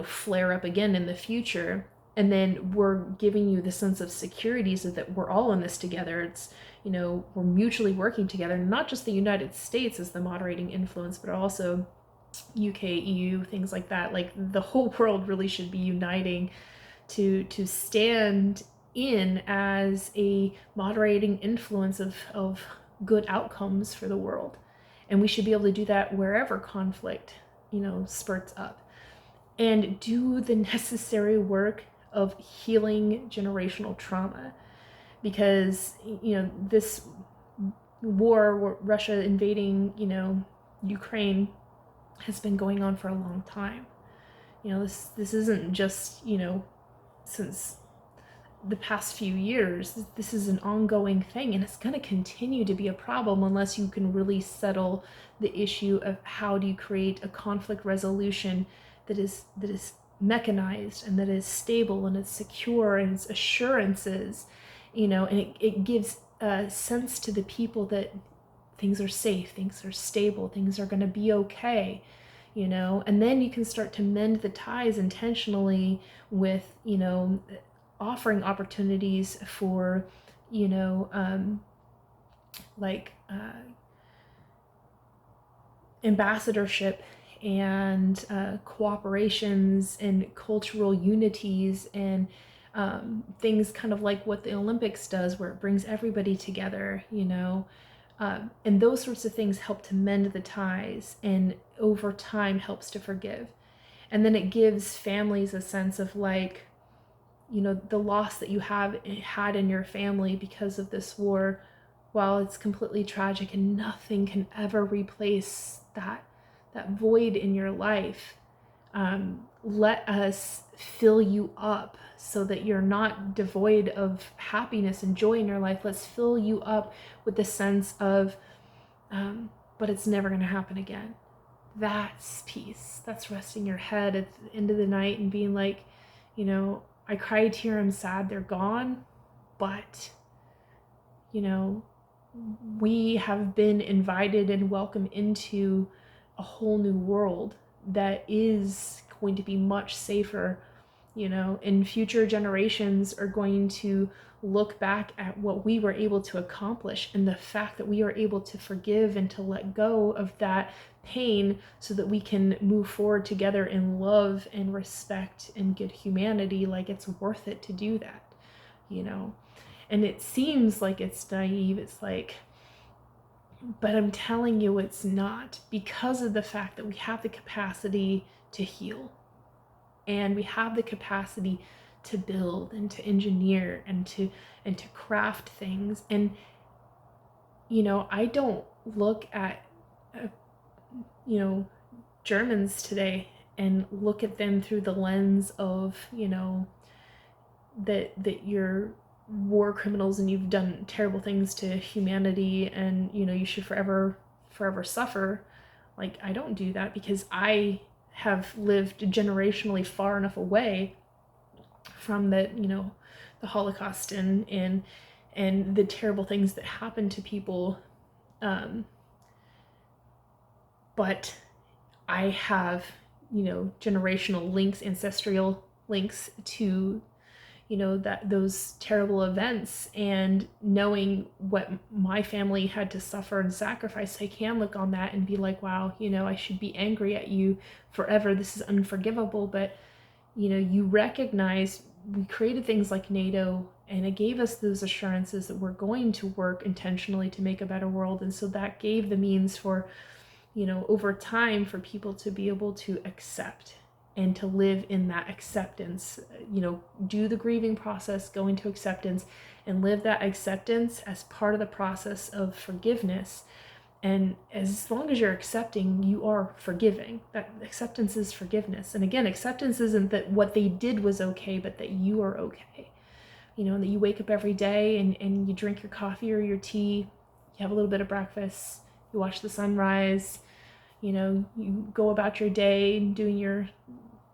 flare up again in the future. And then we're giving you the sense of security so that we're all in this together. It's, we're mutually working together, not just the United States as the moderating influence, but also UK, EU, things like that. Like the whole world really should be uniting to stand in as a moderating influence of good outcomes for the world. And we should be able to do that wherever conflict, spurts up, and do the necessary work of healing generational trauma. Because, this war, Russia invading, Ukraine, has been going on for a long time. This isn't just, since the past few years. This is an ongoing thing, and it's going to continue to be a problem unless you can really settle the issue of how do you create a conflict resolution that is mechanized, and that is stable, and it's secure, and it's assurances, and it gives a sense to the people that things are safe, things are stable, things are going to be okay, and then you can start to mend the ties intentionally with, offering opportunities for, ambassadorship and cooperations and cultural unities, and things kind of like what the Olympics does, where it brings everybody together, and those sorts of things help to mend the ties, and over time helps to forgive. And then it gives families a sense of like, the loss that you had in your family because of this war, while it's completely tragic and nothing can ever replace that void in your life, let us fill you up so that you're not devoid of happiness and joy in your life. Let's fill you up with the sense of, but it's never going to happen again. That's peace. That's resting your head at the end of the night and being like, I cried a tear, I'm sad they're gone, but, we have been invited and welcomed into a whole new world that is going to be much safer, and future generations are going to look back at what we were able to accomplish, and the fact that we are able to forgive and to let go of that pain so that we can move forward together in love and respect and good humanity. Like, it's worth it to do that, and it seems like it's naive. It's like, but I'm telling you it's not, because of the fact that we have the capacity to heal, and we have the capacity to build and to engineer and to craft things. And I don't look at Germans today and look at them through the lens of that you're war criminals and you've done terrible things to humanity, and you should forever suffer. Like, I don't do that, because I have lived generationally far enough away from the, the Holocaust and the terrible things that happened to people. But I have, generational links, ancestral links to, that those terrible events, and knowing what my family had to suffer and sacrifice, I can look on that and be like, wow, I should be angry at you forever. This is unforgivable. But, you recognize we created things like NATO, and it gave us those assurances that we're going to work intentionally to make a better world. And so that gave the means for, over time, for people to be able to accept and to live in that acceptance, do the grieving process, go into acceptance, and live that acceptance as part of the process of forgiveness. And as long as you're accepting, you are forgiving. That acceptance is forgiveness. And again, acceptance isn't that what they did was okay, but that you are okay. And that you wake up every day and you drink your coffee or your tea, you have a little bit of breakfast, you watch the sunrise, you go about your day doing your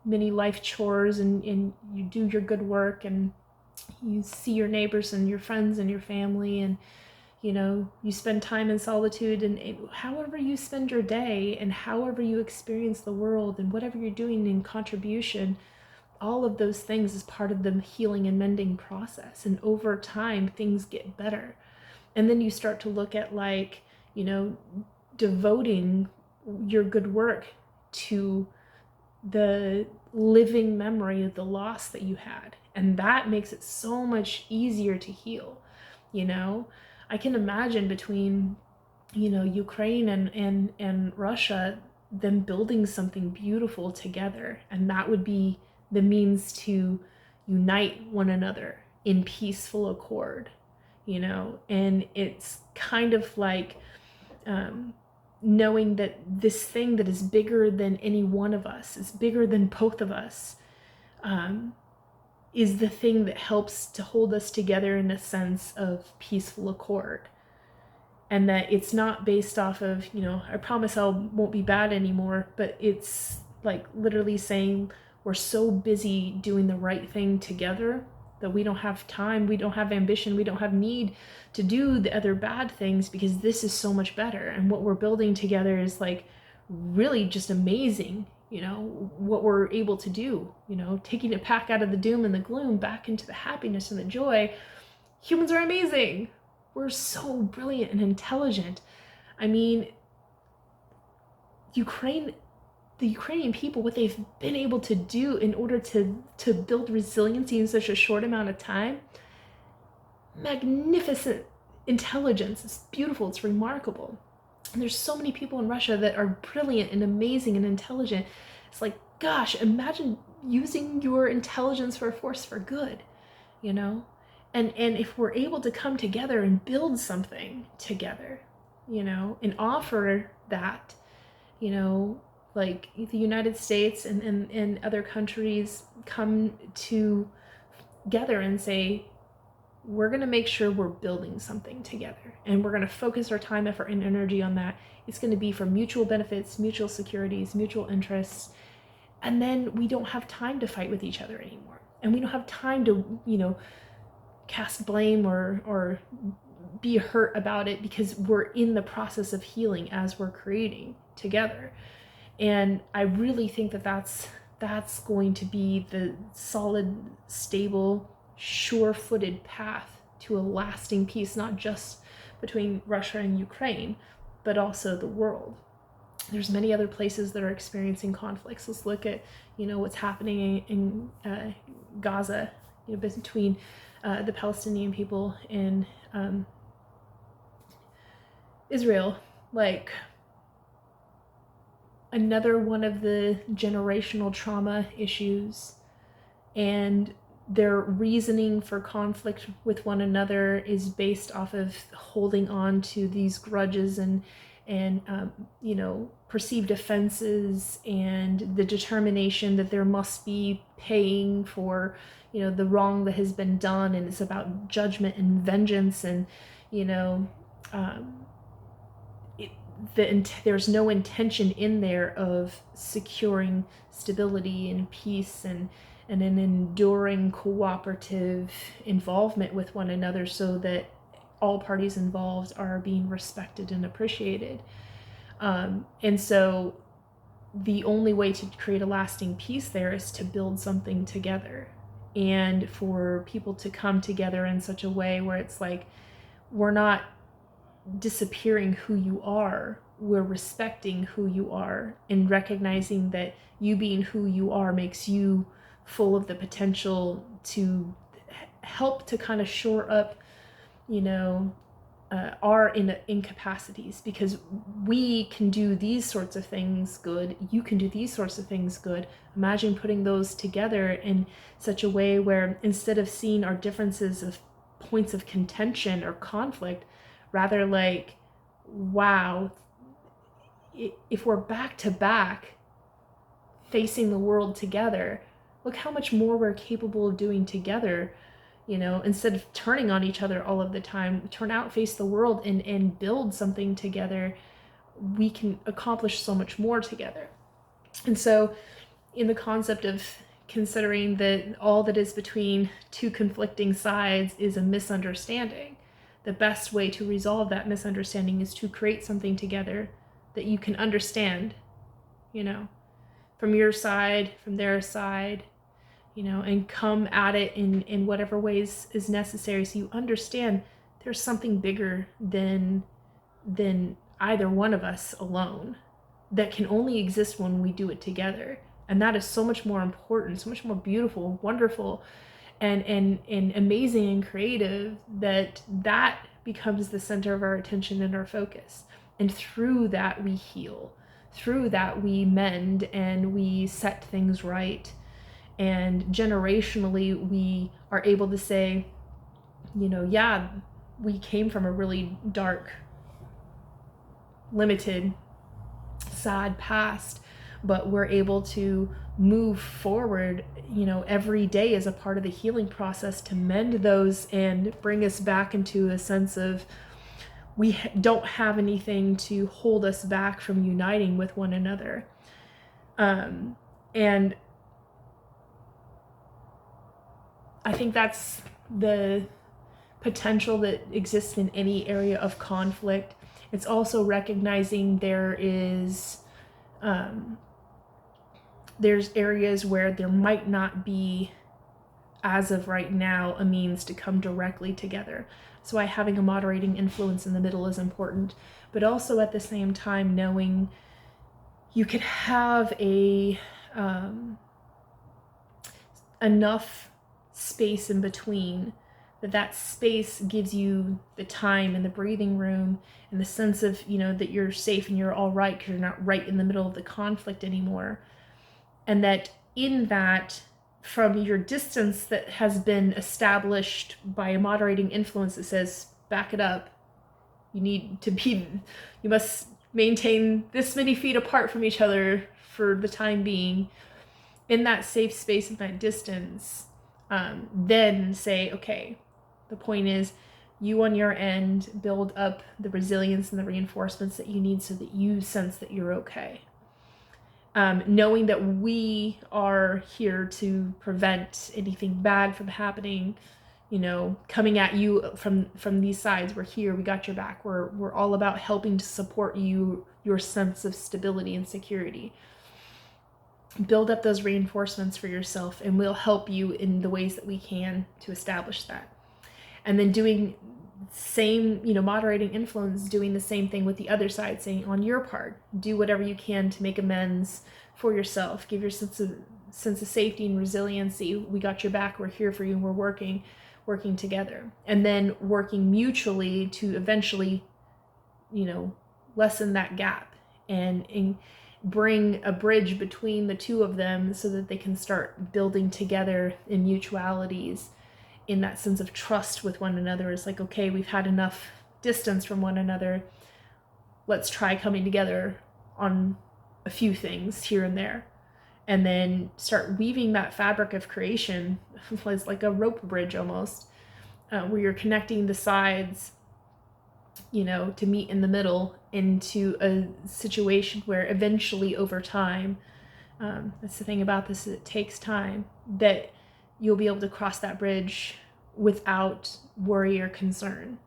many life chores, and you do your good work, and you see your neighbors and your friends and your family, and you spend time in solitude, and however you spend your day and however you experience the world and whatever you're doing in contribution, all of those things is part of the healing and mending process. And over time, things get better. And then you start to look at, like, devoting your good work to the living memory of the loss that you had. And that makes it so much easier to heal. I can imagine between, Ukraine and Russia, them building something beautiful together. And that would be the means to unite one another in peaceful accord, and it's kind of like, knowing that this thing that is bigger than any one of us, is bigger than both of us, is the thing that helps to hold us together in a sense of peaceful accord. And that it's not based off of, I promise I won't be bad anymore, but it's like literally saying we're so busy doing the right thing together that we don't have time, we don't have ambition, we don't have need to do the other bad things, because this is so much better. And what we're building together is like really just amazing, what we're able to do, taking it back out of the doom and the gloom, back into the happiness and the joy. Humans are amazing. We're so brilliant and intelligent. I mean, the Ukrainian people, what they've been able to do in order to build resiliency in such a short amount of time, magnificent intelligence. It's beautiful, it's remarkable. And there's so many people in Russia that are brilliant and amazing and intelligent. It's like, gosh, imagine using your intelligence for a force for good, And if we're able to come together and build something together, and offer that, like the United States and other countries come together and say, we're going to make sure we're building something together, and we're going to focus our time, effort, and energy on that. It's going to be for mutual benefits, mutual securities, mutual interests. And then we don't have time to fight with each other anymore. And we don't have time to, cast blame or be hurt about it, because we're in the process of healing as we're creating together. And I really think that that's going to be the solid, stable, sure-footed path to a lasting peace, not just between Russia and Ukraine, but also the world. There's many other places that are experiencing conflicts. Let's look at, what's happening in Gaza, between the Palestinian people and Israel. Like, another one of the generational trauma issues, and their reasoning for conflict with one another is based off of holding on to these grudges and perceived offenses, and the determination that there must be paying for, the wrong that has been done. And it's about judgment and vengeance. And, there's no intention in there of securing stability and peace and an enduring cooperative involvement with one another so that all parties involved are being respected and appreciated. And so the only way to create a lasting peace there is to build something together, and for people to come together in such a way where it's like, we're not disappearing who you are, we're respecting who you are and recognizing that you being who you are makes you full of the potential to help to kind of shore up, our incapacities, because we can do these sorts of things good, you can do these sorts of things good. Imagine putting those together in such a way where instead of seeing our differences of points of contention or conflict, rather like, wow, if we're back to back facing the world together, look how much more we're capable of doing together. Instead of turning on each other all of the time, turn out, face the world, and build something together. We can accomplish so much more together. And so in the concept of considering that all that is between two conflicting sides is a misunderstanding, the best way to resolve that misunderstanding is to create something together that you can understand, from your side, from their side, and come at it in whatever ways is necessary, so you understand there's something bigger than either one of us alone that can only exist when we do it together. And that is so much more important, so much more beautiful, wonderful, and amazing and creative, that becomes the center of our attention and our focus. And through that we heal, through that we mend and we set things right. And generationally, we are able to say, yeah, we came from a really dark, limited, sad past, but we're able to move forward, every day as a part of the healing process to mend those and bring us back into a sense of we don't have anything to hold us back from uniting with one another. And I think that's the potential that exists in any area of conflict. It's also recognizing there's areas where there might not be, as of right now, a means to come directly together. So why having a moderating influence in the middle is important, but also at the same time knowing you could have enough space in between, that space gives you the time and the breathing room and the sense of, that you're safe and you're all right because you're not right in the middle of the conflict anymore. And that in that, from your distance that has been established by a moderating influence that says, back it up, you must maintain this many feet apart from each other for the time being, in that safe space and that distance, then say, okay, the point is, you on your end build up the resilience and the reinforcements that you need so that you sense that you're okay. Knowing that we are here to prevent anything bad from happening, coming at you from these sides. We're here, we got your back. We're all about helping to support you, your sense of stability and security. Build up those reinforcements for yourself, and we'll help you in the ways that we can to establish that. And then doing same, moderating influence, doing the same thing with the other side, saying on your part, do whatever you can to make amends for yourself, give your sense of safety and resiliency. We got your back, we're here for you, and we're working together. And then working mutually to eventually, lessen that gap and bring a bridge between the two of them so that they can start building together in mutualities, in that sense of trust with one another. It's like, okay, we've had enough distance from one another. Let's try coming together on a few things here and there. And then start weaving that fabric of creation, it's like a rope bridge almost, where you're connecting the sides to meet in the middle into a situation where eventually over time, that's the thing about this, is it takes time, that you'll be able to cross that bridge without worry or concern.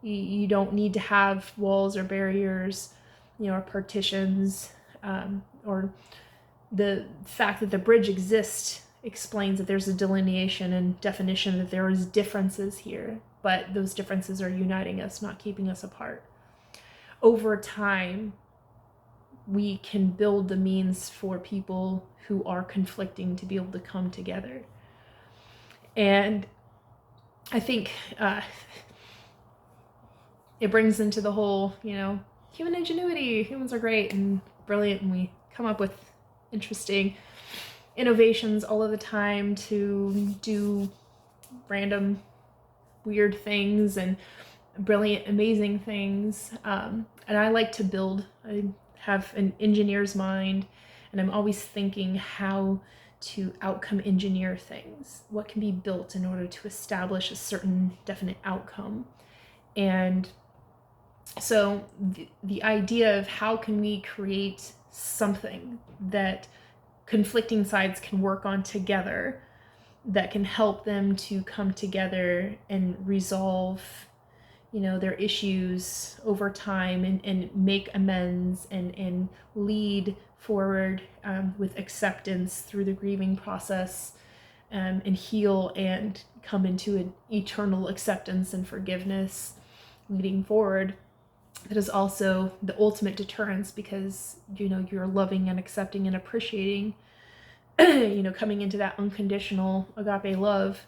You don't need to have walls or barriers, or partitions, or the fact that the bridge exists explains that there's a delineation and definition that there is differences here, but those differences are uniting us, not keeping us apart. Over time, we can build the means for people who are conflicting to be able to come together. And I think it brings into the whole, human ingenuity. Humans are great and brilliant, and we come up with interesting innovations all of the time to do random weird things and brilliant, amazing things. And I like to build. I have an engineer's mind, and I'm always thinking how to outcome engineer things. What can be built in order to establish a certain definite outcome? And so the idea of how can we create something that conflicting sides can work on together, that can help them to come together and resolve, their issues over time, and make amends and lead forward with acceptance through the grieving process, and heal and come into an eternal acceptance and forgiveness leading forward. That is also the ultimate deterrence, because you're loving and accepting and appreciating, coming into that unconditional agape love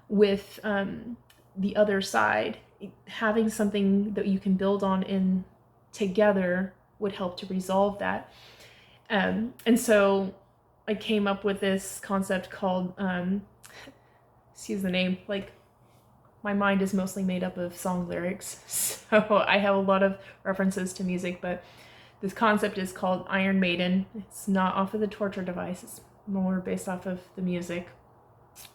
with the other side. Having something that you can build on in together would help to resolve that. And so I came up with this concept called, excuse the name, like my mind is mostly made up of song lyrics, so I have a lot of references to music, but this concept is called Iron Maiden. It's not off of the Torture Device, it's more based off of the music.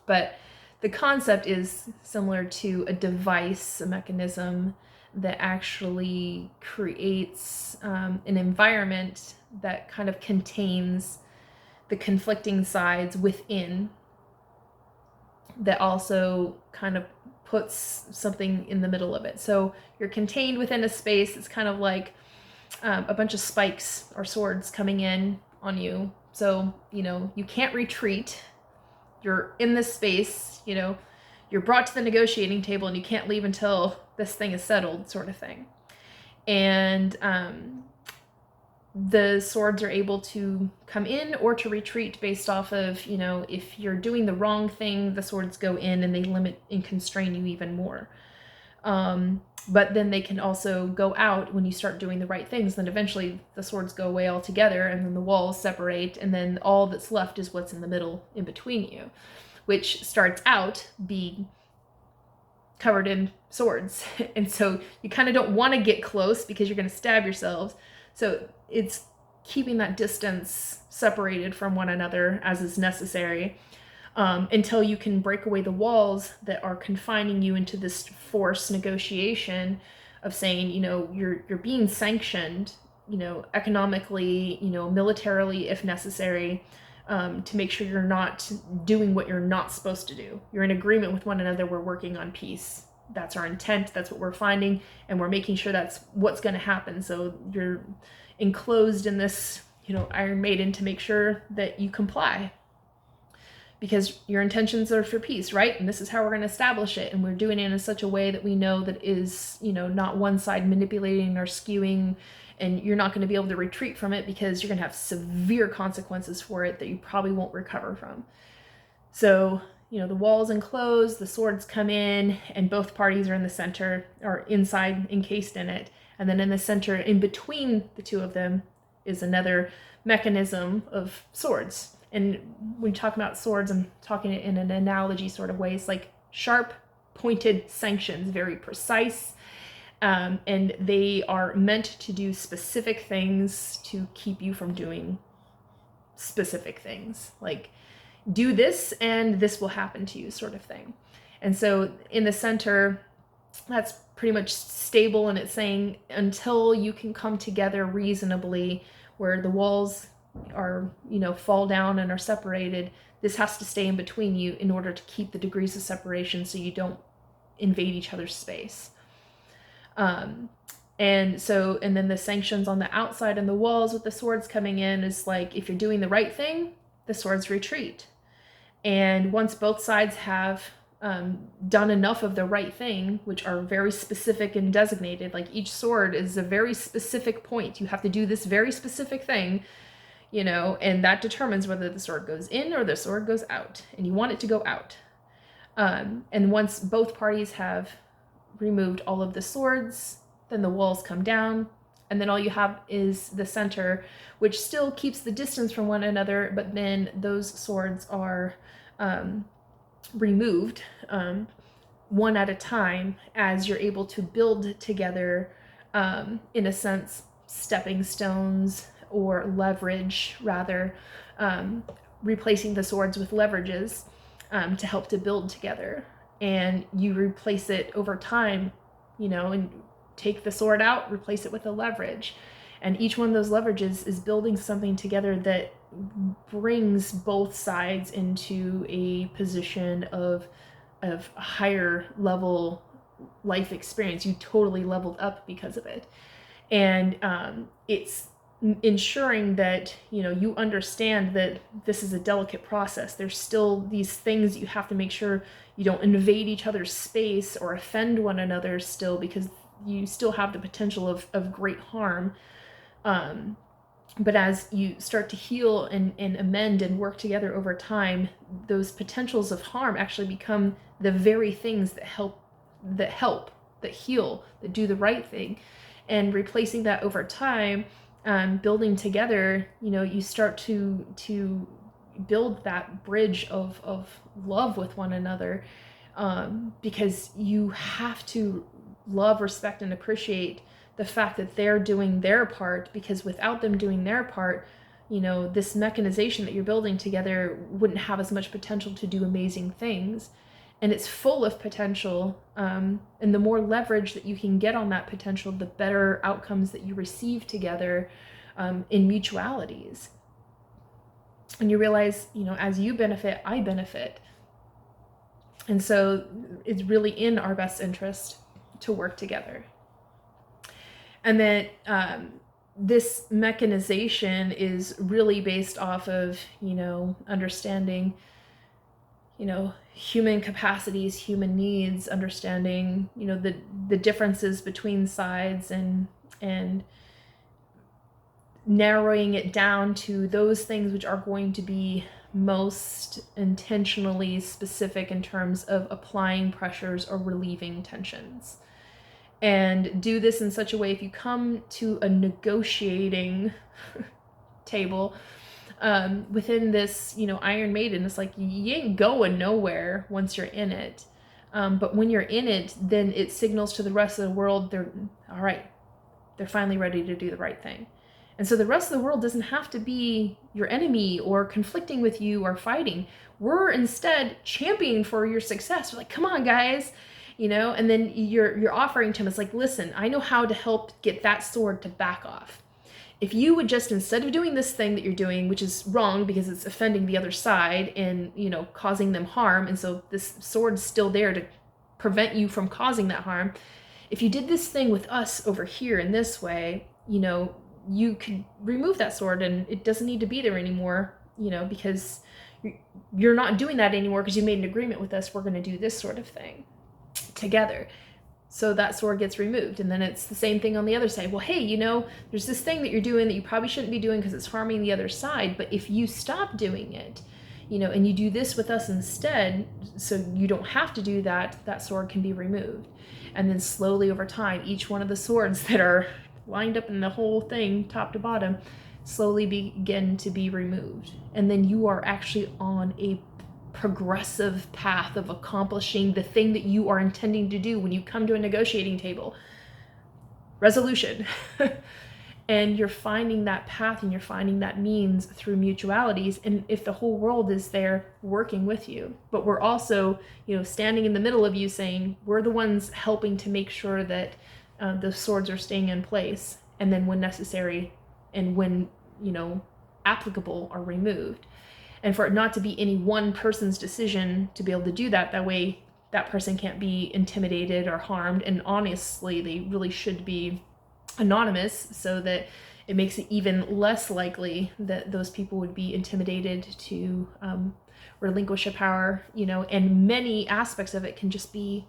But the concept is similar to a device, a mechanism that actually creates an environment that kind of contains the conflicting sides within, that also kind of puts something in the middle of it. So you're contained within a space. It's kind of like a bunch of spikes or swords coming in on you. So, you can't retreat. You're in this space, you're brought to the negotiating table and you can't leave until this thing is settled, sort of thing. And the swords are able to come in or to retreat based off of, if you're doing the wrong thing, the swords go in and they limit and constrain you even more. But then they can also go out when you start doing the right things. Then eventually the swords go away altogether, and then the walls separate, and then all that's left is what's in the middle in between you, which starts out being covered in swords. And so you kind of don't want to get close because you're going to stab yourselves. So it's keeping that distance separated from one another as is necessary, until you can break away the walls that are confining you into this forced negotiation of saying, you're being sanctioned, economically, militarily if necessary, to make sure you're not doing what you're not supposed to do. You're in agreement with one another. We're working on peace. That's our intent. That's what we're finding. And we're making sure that's what's going to happen. So you're enclosed in this, Iron Maiden to make sure that you comply, because your intentions are for peace, right? And this is how we're going to establish it. And we're doing it in such a way that we know that is, not one side manipulating or skewing, and you're not going to be able to retreat from it because you're going to have severe consequences for it that you probably won't recover from. So, the wall's enclosed, the swords come in, and both parties are in the center, or inside, encased in it. And then in the center, in between the two of them, is another mechanism of swords. And when you talk about swords, I'm talking it in an analogy sort of way. It's like sharp, pointed sanctions, very precise. And they are meant to do specific things to keep you from doing specific things. Like, do this and this will happen to you, sort of thing. And so in the center, that's pretty much stable, and it's saying until you can come together reasonably where the walls are, fall down and are separated, this has to stay in between you in order to keep the degrees of separation so you don't invade each other's space. And then the sanctions on the outside and the walls with the swords coming in is like, if you're doing the right thing, the swords retreat. And once both sides have done enough of the right thing, which are very specific and designated, like each sword is a very specific point. You have to do this very specific thing, and that determines whether the sword goes in or the sword goes out. And you want it to go out. And once both parties have removed all of the swords, then the walls come down, and then all you have is the center, which still keeps the distance from one another, but then those swords are removed one at a time as you're able to build together, in a sense, stepping stones or leverage, rather, replacing the swords with leverages to help to build together. And you replace it over time, and take the sword out, replace it with a leverage. And each one of those leverages is building something together that brings both sides into a position of higher level life experience. You totally leveled up because of it. And it's ensuring that, you understand that this is a delicate process. There's still these things you have to make sure you don't invade each other's space or offend one another still, because you still have the potential of great harm. But as you start to heal and amend and work together over time, those potentials of harm actually become the very things that help, that heal, that do the right thing. And replacing that over time, building together, you start to build that bridge of love with one another, because you have to love, respect, and appreciate the fact that they're doing their part, because without them doing their part, this mechanization that you're building together wouldn't have as much potential to do amazing things. And it's full of potential, and the more leverage that you can get on that potential, the better outcomes that you receive together, in mutualities. And you realize, as you benefit, I benefit. And so it's really in our best interest to work together. And then this mechanization is really based off of, understanding, human capacities, human needs, understanding, the differences between sides, and narrowing it down to those things which are going to be most intentionally specific in terms of applying pressures or relieving tensions. And do this in such a way, if you come to a negotiating table within this, Iron Maiden, it's like you ain't going nowhere once you're in it. But when you're in it, then it signals to the rest of the world, they're all right. They're finally ready to do the right thing. And so the rest of the world doesn't have to be your enemy or conflicting with you or fighting. We're instead championing for your success. We're like, come on, guys. And then you're offering to him, it's like, listen, I know how to help get that sword to back off. If you would just, instead of doing this thing that you're doing, which is wrong because it's offending the other side and, causing them harm, and so this sword's still there to prevent you from causing that harm. If you did this thing with us over here in this way, you could remove that sword and it doesn't need to be there anymore, because you're not doing that anymore because you made an agreement with us. We're going to do this sort of thing together. So that sword gets removed. And then it's the same thing on the other side. Well, hey, there's this thing that you're doing that you probably shouldn't be doing because it's harming the other side. But if you stop doing it, and you do this with us instead, so you don't have to do that, that sword can be removed. And then slowly over time, each one of the swords that are lined up in the whole thing, top to bottom, slowly begin to be removed. And then you are actually on a progressive path of accomplishing the thing that you are intending to do when you come to a negotiating table. Resolution. And you're finding that path and you're finding that means through mutualities. And if the whole world is there working with you, but we're also, standing in the middle of you saying, we're the ones helping to make sure that the swords are staying in place. And then when necessary and when, applicable, are removed. And for it not to be any one person's decision to be able to do that, that way that person can't be intimidated or harmed. And honestly, they really should be anonymous, so that it makes it even less likely that those people would be intimidated to relinquish a power, and many aspects of it can just be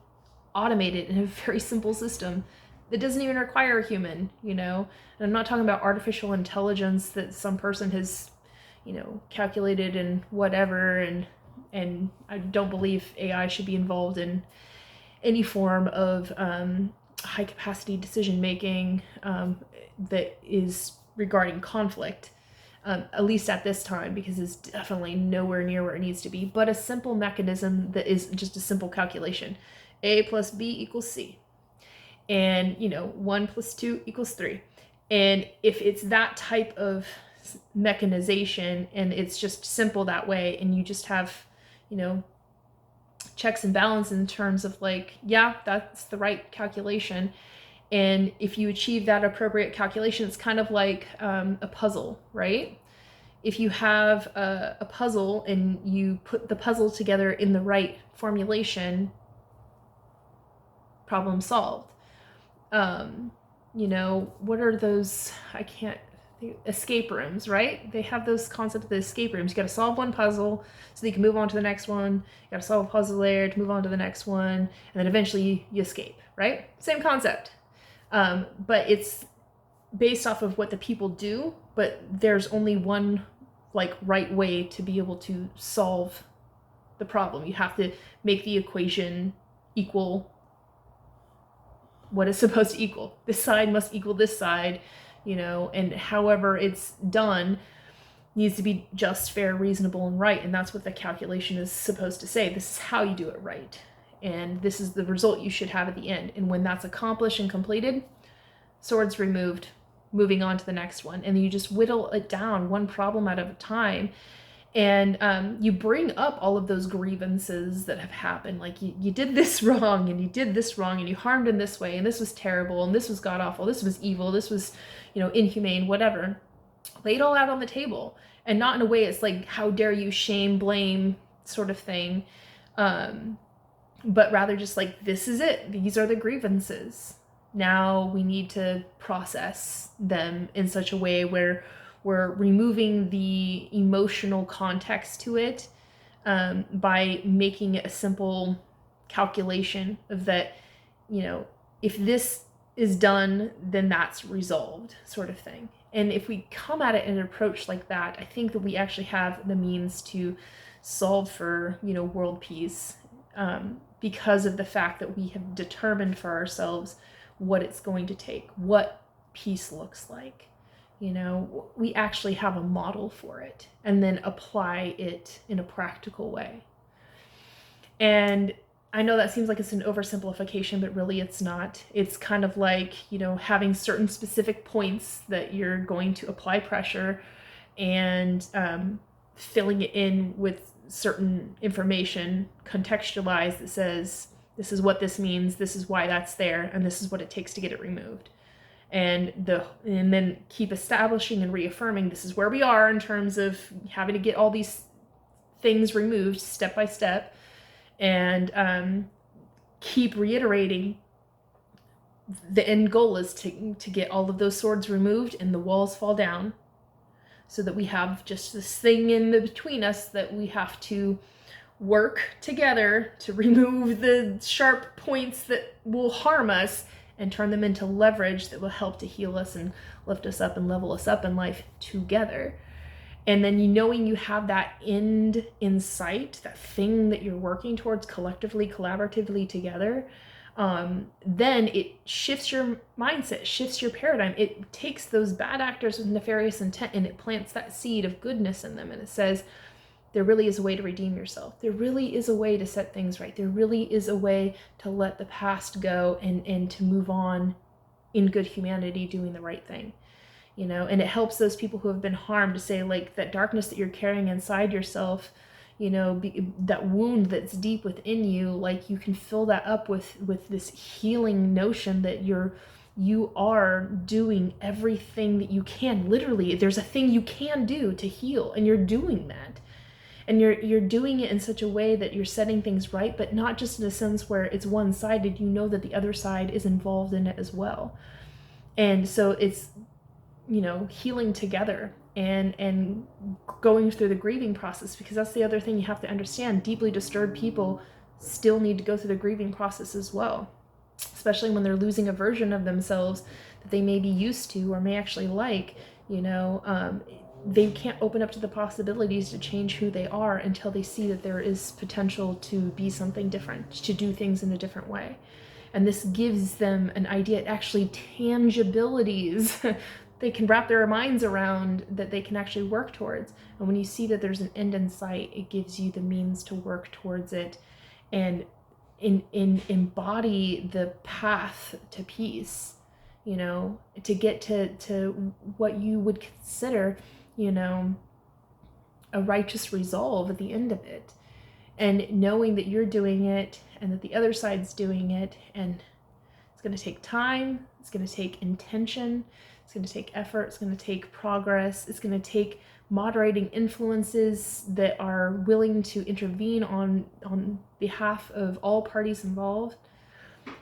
automated in a very simple system that doesn't even require a human, and I'm not talking about artificial intelligence that some person has, calculated and whatever, and I don't believe AI should be involved in any form of high capacity decision making that is regarding conflict, at least at this time, because it's definitely nowhere near where it needs to be, but a simple mechanism that is just a simple calculation. A plus B equals C. And, 1 plus 2 equals 3. And if it's that type of mechanization and it's just simple that way, and you just have, checks and balance in terms of that's the right calculation. And if you achieve that appropriate calculation, it's kind of like a puzzle, right? If you have a puzzle and you put the puzzle together in the right formulation, problem solved. What are those? Escape rooms, right? They have those concepts of the escape rooms. You got to solve one puzzle so that you can move on to the next one. You got to solve a puzzle there to move on to the next one, and then eventually you escape, right? Same concept. But it's based off of what the people do, but there's only one right way to be able to solve the problem. You have to make the equation equal what it's supposed to equal. This side must equal this side, and however it's done needs to be just, fair, reasonable, and right. And that's what the calculation is supposed to say. This is how you do it right. And this is the result you should have at the end. And when that's accomplished and completed, swords removed, moving on to the next one. And you just whittle it down one problem at a time. And you bring up all of those grievances that have happened. You did this wrong, and you did this wrong, and you harmed in this way, and this was terrible, and this was god-awful, this was evil, this was, inhumane, whatever. Lay it all out on the table. And not in a way it's how dare you, shame, blame sort of thing. But rather just this is it. These are the grievances. Now we need to process them in such a way where we're removing the emotional context to it by making it a simple calculation of that, if this is done, then that's resolved, sort of thing. And if we come at it in an approach like that, I think that we actually have the means to solve for, world peace, because of the fact that we have determined for ourselves what it's going to take, what peace looks like. We actually have a model for it, and then apply it in a practical way. And I know that seems like it's an oversimplification, but really it's not. It's kind of having certain specific points that you're going to apply pressure, and filling it in with certain information contextualized that says, this is what this means, this is why that's there, and this is what it takes to get it removed. And then keep establishing and reaffirming this is where we are in terms of having to get all these things removed step by step, and keep reiterating the end goal is to get all of those swords removed and the walls fall down, so that we have just this thing in between us that we have to work together to remove the sharp points that will harm us and turn them into leverage that will help to heal us and lift us up and level us up in life together. And then knowing you have that end in sight, that thing that you're working towards collectively, collaboratively together, then it shifts your mindset, shifts your paradigm. It takes those bad actors with nefarious intent and it plants that seed of goodness in them. And it says, there really is a way to redeem yourself. There really is a way to set things right. There really is a way to let the past go and to move on in good humanity, doing the right thing. and it helps those people who have been harmed to say, like, that darkness that you're carrying inside yourself, that wound that's deep within you, like, you can fill that up with this healing notion that you are doing everything that you can. Literally, there's a thing you can do to heal, and you're doing that. And you're doing it in such a way that you're setting things right, but not just in a sense where it's one-sided. You know that the other side is involved in it as well. And so it's, healing together and going through the grieving process, because that's the other thing you have to understand. Deeply disturbed people still need to go through the grieving process as well, especially when they're losing a version of themselves that they may be used to or may actually like. They can't open up to the possibilities to change who they are until they see that there is potential to be something different, to do things in a different way. And this gives them an idea, actually tangibilities they can wrap their minds around, that they can actually work towards. And when you see that there's an end in sight, it gives you the means to work towards it and embody the path to peace, to get to what you would consider, a righteous resolve at the end of it. And knowing that you're doing it and that the other side's doing it, and it's going to take time, it's going to take intention, it's going to take effort, it's going to take progress, it's going to take moderating influences that are willing to intervene on behalf of all parties involved.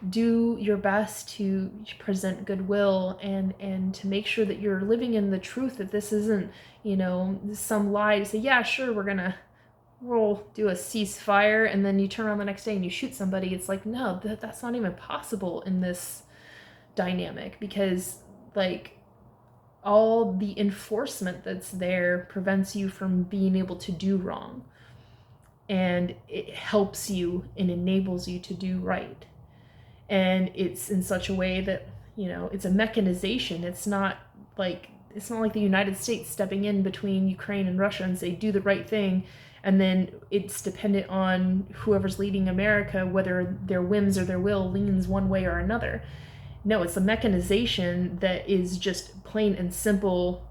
Do your best to present goodwill and to make sure that you're living in the truth, that this isn't, some lie to say, yeah, sure, we'll do a ceasefire, and then you turn around the next day and you shoot somebody. It's like, no, that's not even possible in this dynamic, because, like, all the enforcement that's there prevents you from being able to do wrong, and it helps you and enables you to do right. And it's in such a way that, it's a mechanization. It's not like the United States stepping in between Ukraine and Russia and say, do the right thing, and then it's dependent on whoever's leading America, whether their whims or their will leans one way or another. No, it's a mechanization that is just plain and simple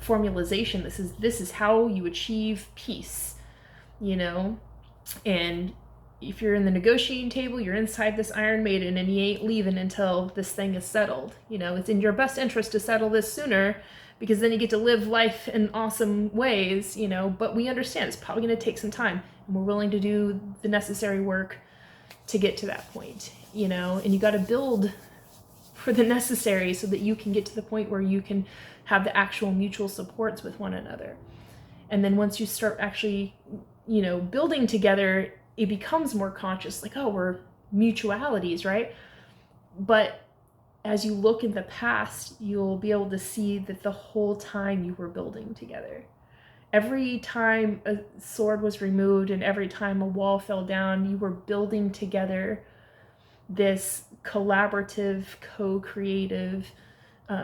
formalization. This is how you achieve peace, and if you're in the negotiating table, you're inside this Iron Maiden, and you ain't leaving until this thing is settled. It's in your best interest to settle this sooner, because then you get to live life in awesome ways, but we understand it's probably going to take some time, and we're willing to do the necessary work to get to that point, and you got to build for the necessary so that you can get to the point where you can have the actual mutual supports with one another. And then once you start actually, building together, it becomes more conscious, like, oh, we're mutualities, right? But as you look in the past, you'll be able to see that the whole time you were building together. Every time a sword was removed and every time a wall fell down, you were building together this collaborative, co-creative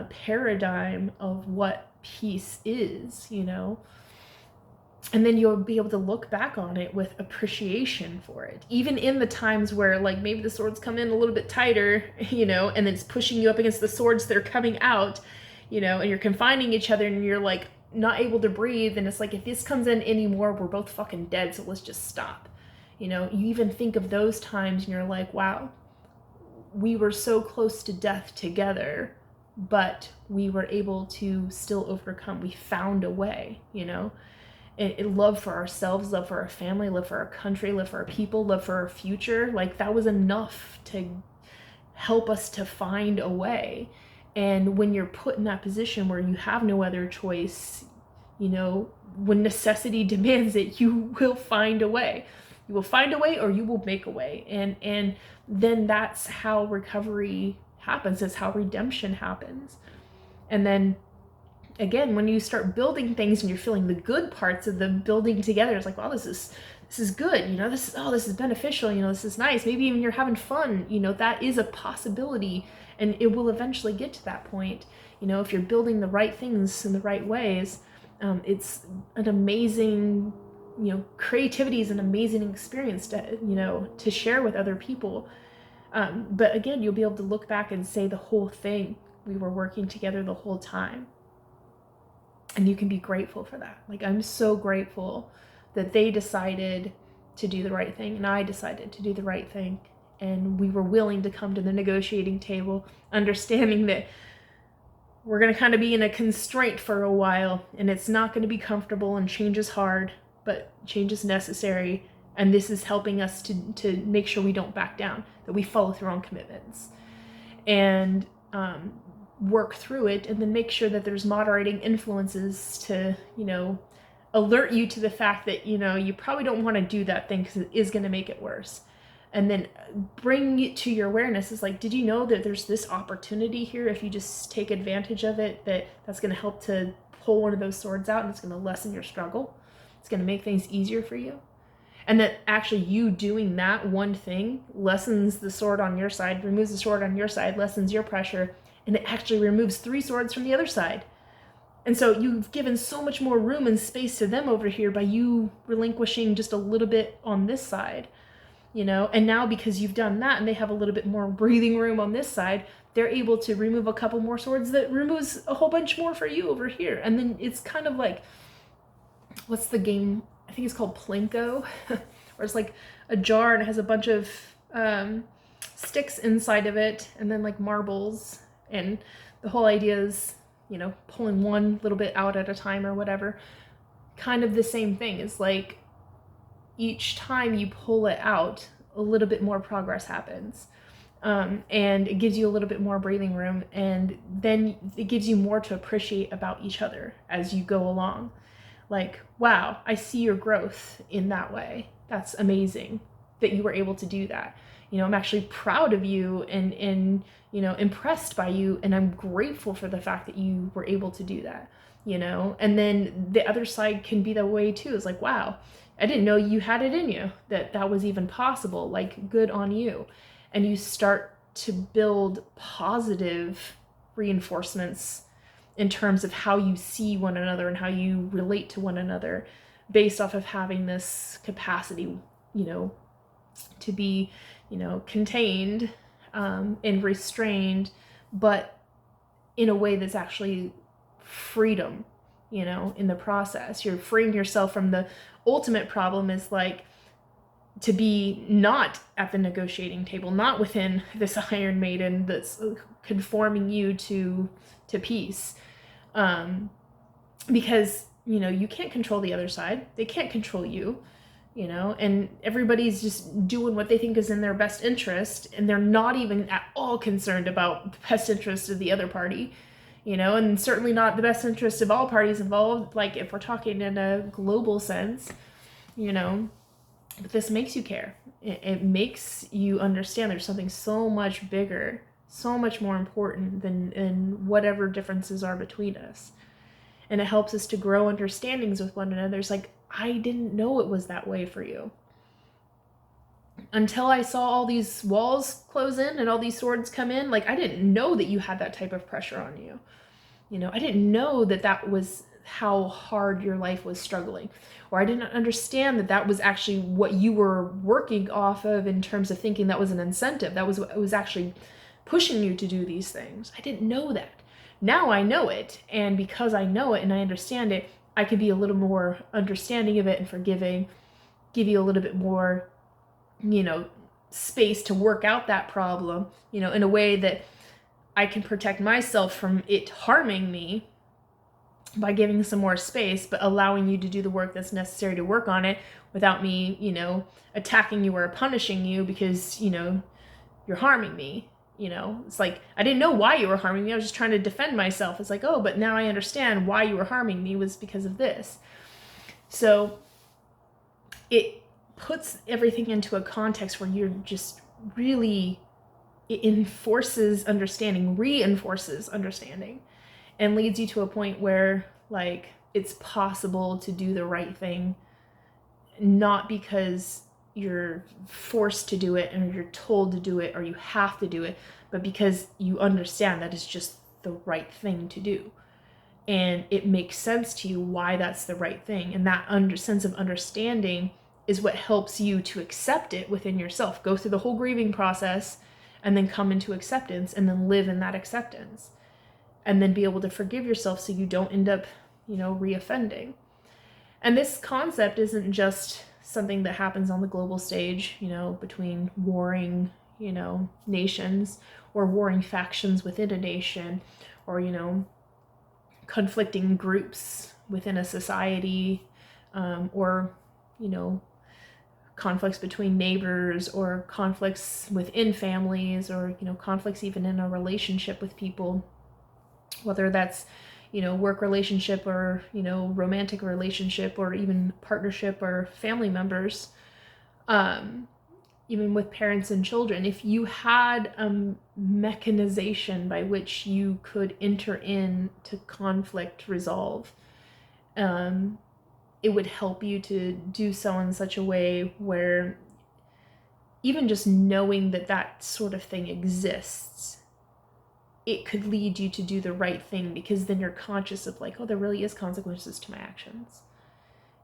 paradigm of what peace is, And then you'll be able to look back on it with appreciation for it. Even in the times where, like, maybe the swords come in a little bit tighter, and then it's pushing you up against the swords that are coming out, and you're confining each other and you're, like, not able to breathe. And it's like, if this comes in anymore, we're both fucking dead, so let's just stop. You even think of those times and you're like, wow, we were so close to death together, but we were able to still overcome. We found a way, love for ourselves, love for our family, love for our country, love for our people, love for our future. Like, that was enough to help us to find a way. And when you're put in that position where you have no other choice, when necessity demands it, you will find a way. You will find a way, or you will make a way. And then that's how recovery happens. That's how redemption happens. And then again, when you start building things and you're feeling the good parts of the building together, it's like, wow, this is good. This is beneficial. This is nice. Maybe even you're having fun. That is a possibility, and it will eventually get to that point. If you're building the right things in the right ways, it's an amazing, creativity is an amazing experience to share with other people. But again, you'll be able to look back and say the whole thing We were working together the whole time. And you can be grateful for that. Like, I'm so grateful that they decided to do the right thing and I decided to do the right thing. And we were willing to come to the negotiating table, understanding that we're going to kind of be in a constraint for a while, and it's not going to be comfortable, and change is hard, but change is necessary. And this is helping us to make sure we don't back down, that we follow through on commitments and work through it, and then make sure that there's moderating influences to, alert you to the fact that, you probably don't want to do that thing because it is going to make it worse. And then bring it to your awareness is like, did you know that there's this opportunity here? If you just take advantage of it, that's going to help to pull one of those swords out, and it's going to lessen your struggle. It's going to make things easier for you. And that actually you doing that one thing lessens the sword on your side, removes the sword on your side, lessens your pressure, and it actually removes 3 swords from the other side. And so you've given so much more room and space to them over here by you relinquishing just a little bit on this side. And now because you've done that and they have a little bit more breathing room on this side, they're able to remove a couple more swords that removes a whole bunch more for you over here. And then it's kind of like, what's the game? I think it's called Plinko, where it's like a jar and it has a bunch of sticks inside of it, and then like marbles. And the whole idea is, pulling one little bit out at a time or whatever. Kind of the same thing. It's like, each time you pull it out, a little bit more progress happens. And it gives you a little bit more breathing room, and then it gives you more to appreciate about each other as you go along. Like, wow, I see your growth in that way. That's amazing that you were able to do that. I'm actually proud of you and impressed by you, and I'm grateful for the fact that you were able to do that, And then the other side can be that way too. It's like, wow, I didn't know you had it in you, that was even possible. Like, good on you. And you start to build positive reinforcements in terms of how you see one another and how you relate to one another based off of having this capacity, to be, contained and restrained, but in a way that's actually freedom, in the process. You're freeing yourself from the ultimate problem is like to be not at the negotiating table, not within this Iron Maiden that's conforming you to peace. Because, you can't control the other side. They can't control you, and everybody's just doing what they think is in their best interest, and they're not even at all concerned about the best interest of the other party, and certainly not the best interest of all parties involved, like if we're talking in a global sense, but this makes you care. It makes you understand there's something so much bigger, so much more important than whatever differences are between us. And it helps us to grow understandings with one another. It's like, I didn't know it was that way for you. Until I saw all these walls close in and all these swords come in, like, I didn't know that you had that type of pressure on you. I didn't know that was how hard your life was struggling. Or I didn't understand that was actually what you were working off of in terms of thinking that was an incentive. That was what was actually pushing you to do these things. I didn't know that. Now I know it, and because I know it and I understand it, I can be a little more understanding of it and forgiving, give you a little bit more, space to work out that problem, in a way that I can protect myself from it harming me by giving some more space, but allowing you to do the work that's necessary to work on it without me, attacking you or punishing you because, you're harming me. It's like, I didn't know why you were harming me. I was just trying to defend myself. It's like, oh, but now I understand why you were harming me was because of this. So it puts everything into a context where you're just really, it enforces understanding, reinforces understanding, and leads you to a point where, like, it's possible to do the right thing, not because you're forced to do it and you're told to do it or you have to do it, but because you understand that it's just the right thing to do. And it makes sense to you why that's the right thing. And that sense of understanding is what helps you to accept it within yourself. Go through the whole grieving process and then come into acceptance and then live in that acceptance. and then be able to forgive yourself so you don't end up, reoffending. And this concept isn't just something that happens on the global stage, between warring, nations, or warring factions within a nation, or, conflicting groups within a society, or, conflicts between neighbors, or conflicts within families, or, conflicts even in a relationship with people, whether that's, work relationship, or, romantic relationship, or even partnership or family members, even with parents and children. If you had a mechanization by which you could enter into conflict resolve, it would help you to do so in such a way where even just knowing that that sort of thing exists, it could lead you to do the right thing, because then you're conscious of like, oh, there really is consequences to my actions.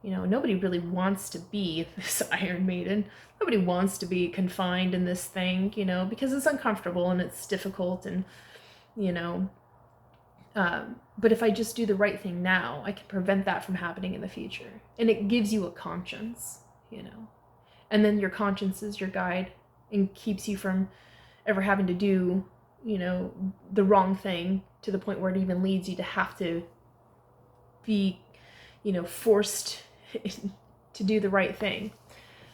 Nobody really wants to be this Iron Maiden. Nobody wants to be confined in this thing, because it's uncomfortable and it's difficult, and, but if I just do the right thing now, I can prevent that from happening in the future. And it gives you a conscience, and then your conscience is your guide and keeps you from ever having to do, the wrong thing to the point where it even leads you to have to be, forced to do the right thing.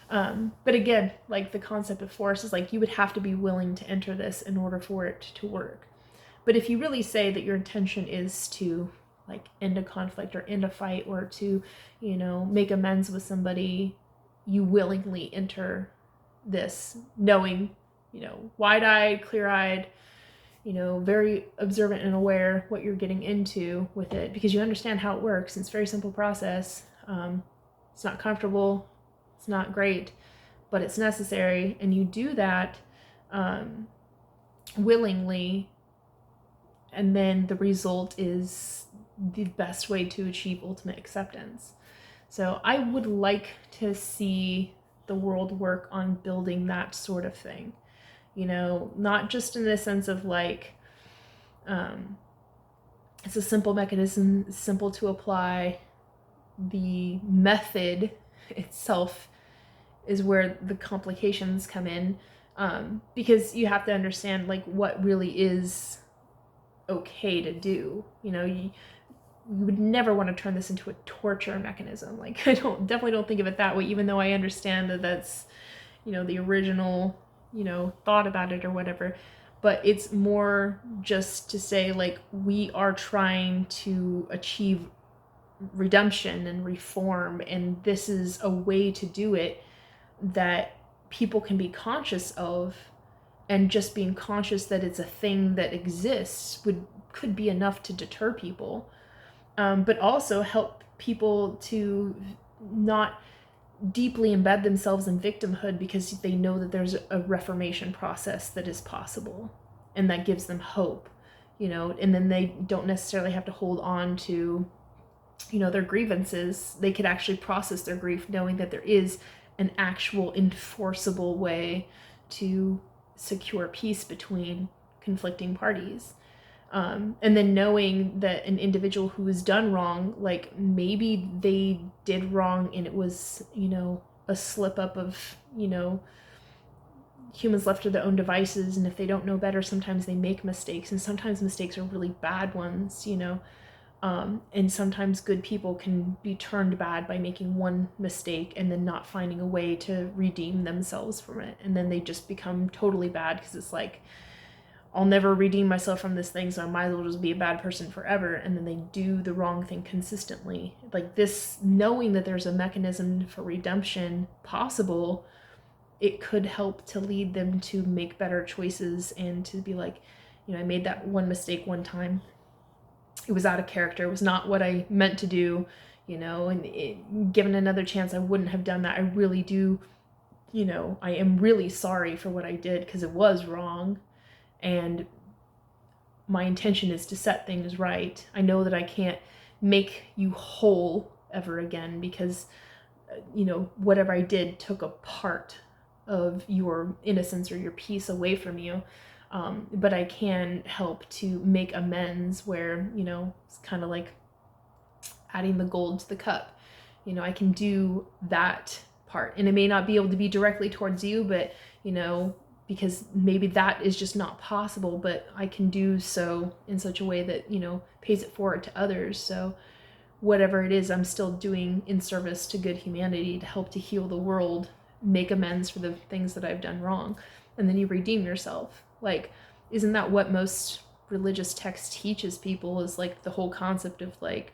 But again, like the concept of force is like, you would have to be willing to enter this in order for it to work. But if you really say that your intention is to like end a conflict or end a fight, or to, make amends with somebody, you willingly enter this knowing, wide-eyed, clear-eyed, very observant and aware what you're getting into with it, because you understand how it works. It's a very simple process. It's not comfortable, it's not great, but it's necessary, and you do that willingly, and then the result is the best way to achieve ultimate acceptance. So I would like to see the world work on building that sort of thing, not just in the sense of like, it's a simple mechanism, simple to apply. The method itself is where the complications come in, because you have to understand like what really is okay to do. You would never want to turn this into a torture mechanism. Like, I definitely don't think of it that way, even though I understand that that's, the original, thought about it or whatever. But it's more just to say like, we are trying to achieve redemption and reform, and this is a way to do it that people can be conscious of, and just being conscious that it's a thing that exists could be enough to deter people, but also help people to not deeply embed themselves in victimhood, because they know that there's a reformation process that is possible, and that gives them hope, and then they don't necessarily have to hold on to their grievances. They could actually process their grief knowing that there is an actual enforceable way to secure peace between conflicting parties. And then knowing that an individual who has done wrong, like maybe they did wrong and it was, a slip up of, humans left to their own devices. And if they don't know better, sometimes they make mistakes, and sometimes mistakes are really bad ones, and sometimes good people can be turned bad by making one mistake and then not finding a way to redeem themselves from it. And then they just become totally bad, because it's like, I'll never redeem myself from this thing, so I might as well just be a bad person forever. And then they do the wrong thing consistently. Like this, knowing that there's a mechanism for redemption possible, it could help to lead them to make better choices, and to be like, I made that one mistake one time. It was out of character. It was not what I meant to do, and given another chance, I wouldn't have done that. I really do, I am really sorry for what I did, because it was wrong. And my intention is to set things right. I know that I can't make you whole ever again, because, whatever I did took a part of your innocence or your peace away from you. But I can help to make amends where, it's kind of like adding the gold to the cup. I can do that part, and it may not be able to be directly towards you, but, because maybe that is just not possible, but I can do so in such a way that, pays it forward to others. So whatever it is I'm still doing in service to good humanity to help to heal the world, make amends for the things that I've done wrong, and then you redeem yourself. Like, isn't that what most religious text teaches people, is like the whole concept of like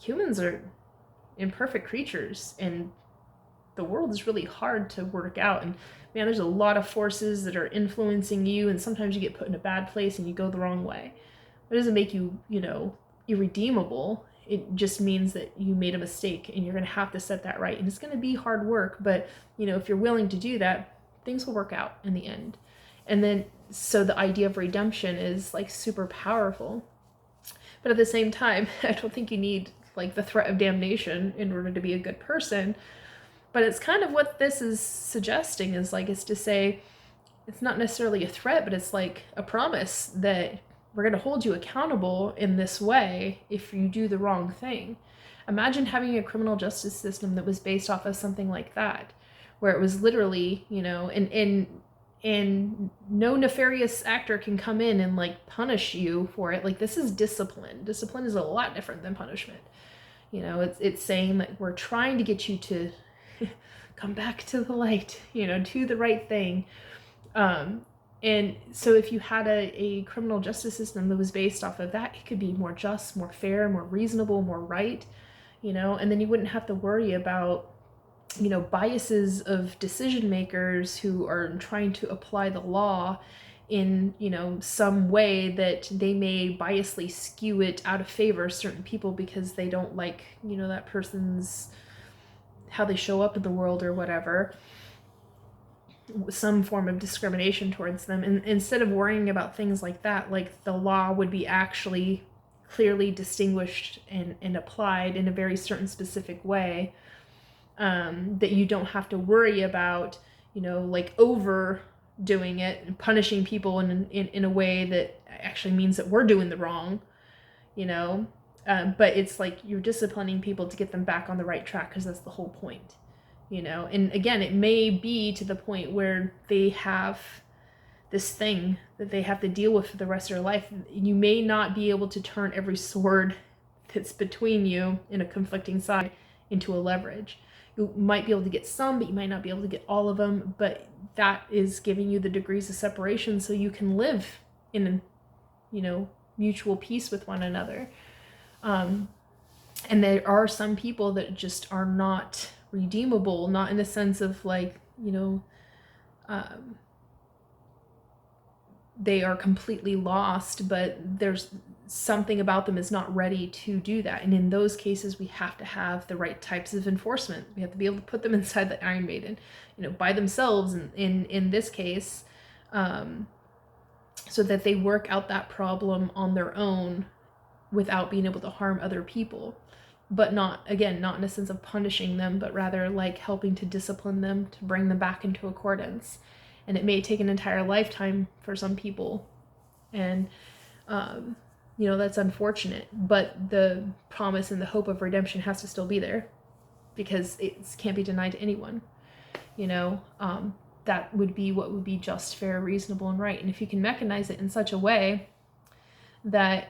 humans are imperfect creatures and the world is really hard to work out, and man, there's a lot of forces that are influencing you, and sometimes you get put in a bad place and you go the wrong way. It doesn't make you, irredeemable. It just means that you made a mistake and you're going to have to set that right, and it's going to be hard work, but if you're willing to do that, things will work out in the end. And then so the idea of redemption is like super powerful, but at the same time, I don't think you need like the threat of damnation in order to be a good person. But it's kind of what this is suggesting, is like, it's to say it's not necessarily a threat, but it's like a promise that we're going to hold you accountable in this way if you do the wrong thing. Imagine having a criminal justice system that was based off of something like that, where it was literally, and no nefarious actor can come in and like punish you for it. Like, this is discipline. Discipline is a lot different than punishment. It's saying that we're trying to get you to come back to the light, do the right thing. And so if you had a criminal justice system that was based off of that, it could be more just, more fair, more reasonable, more right, and then you wouldn't have to worry about, biases of decision makers who are trying to apply the law in, some way that they may biasly skew it out of favor of certain people because they don't like, that person's, how they show up in the world or whatever, some form of discrimination towards them. And instead of worrying about things like that, like the law would be actually clearly distinguished and applied in a very certain specific way, that you don't have to worry about, like overdoing it and punishing people in a way that actually means that we're doing the wrong, but it's like you're disciplining people to get them back on the right track, because that's the whole point, and again, it may be to the point where they have this thing that they have to deal with for the rest of their life. You may not be able to turn every sword that's between you in a conflicting side into a leverage. You might be able to get some, but you might not be able to get all of them, but that is giving you the degrees of separation so you can live in, mutual peace with one another. And there are some people that just are not redeemable, not in the sense of like, they are completely lost, but there's something about them is not ready to do that. And in those cases, we have to have the right types of enforcement. We have to be able to put them inside the Iron Maiden, by themselves in this case, so that they work out that problem on their own without being able to harm other people. But not in a sense of punishing them, but rather like helping to discipline them, to bring them back into accordance. And it may take an entire lifetime for some people. And, that's unfortunate. But the promise and the hope of redemption has to still be there, because it can't be denied to anyone. That would be what would be just, fair, reasonable, and right. And if you can mechanize it in such a way that,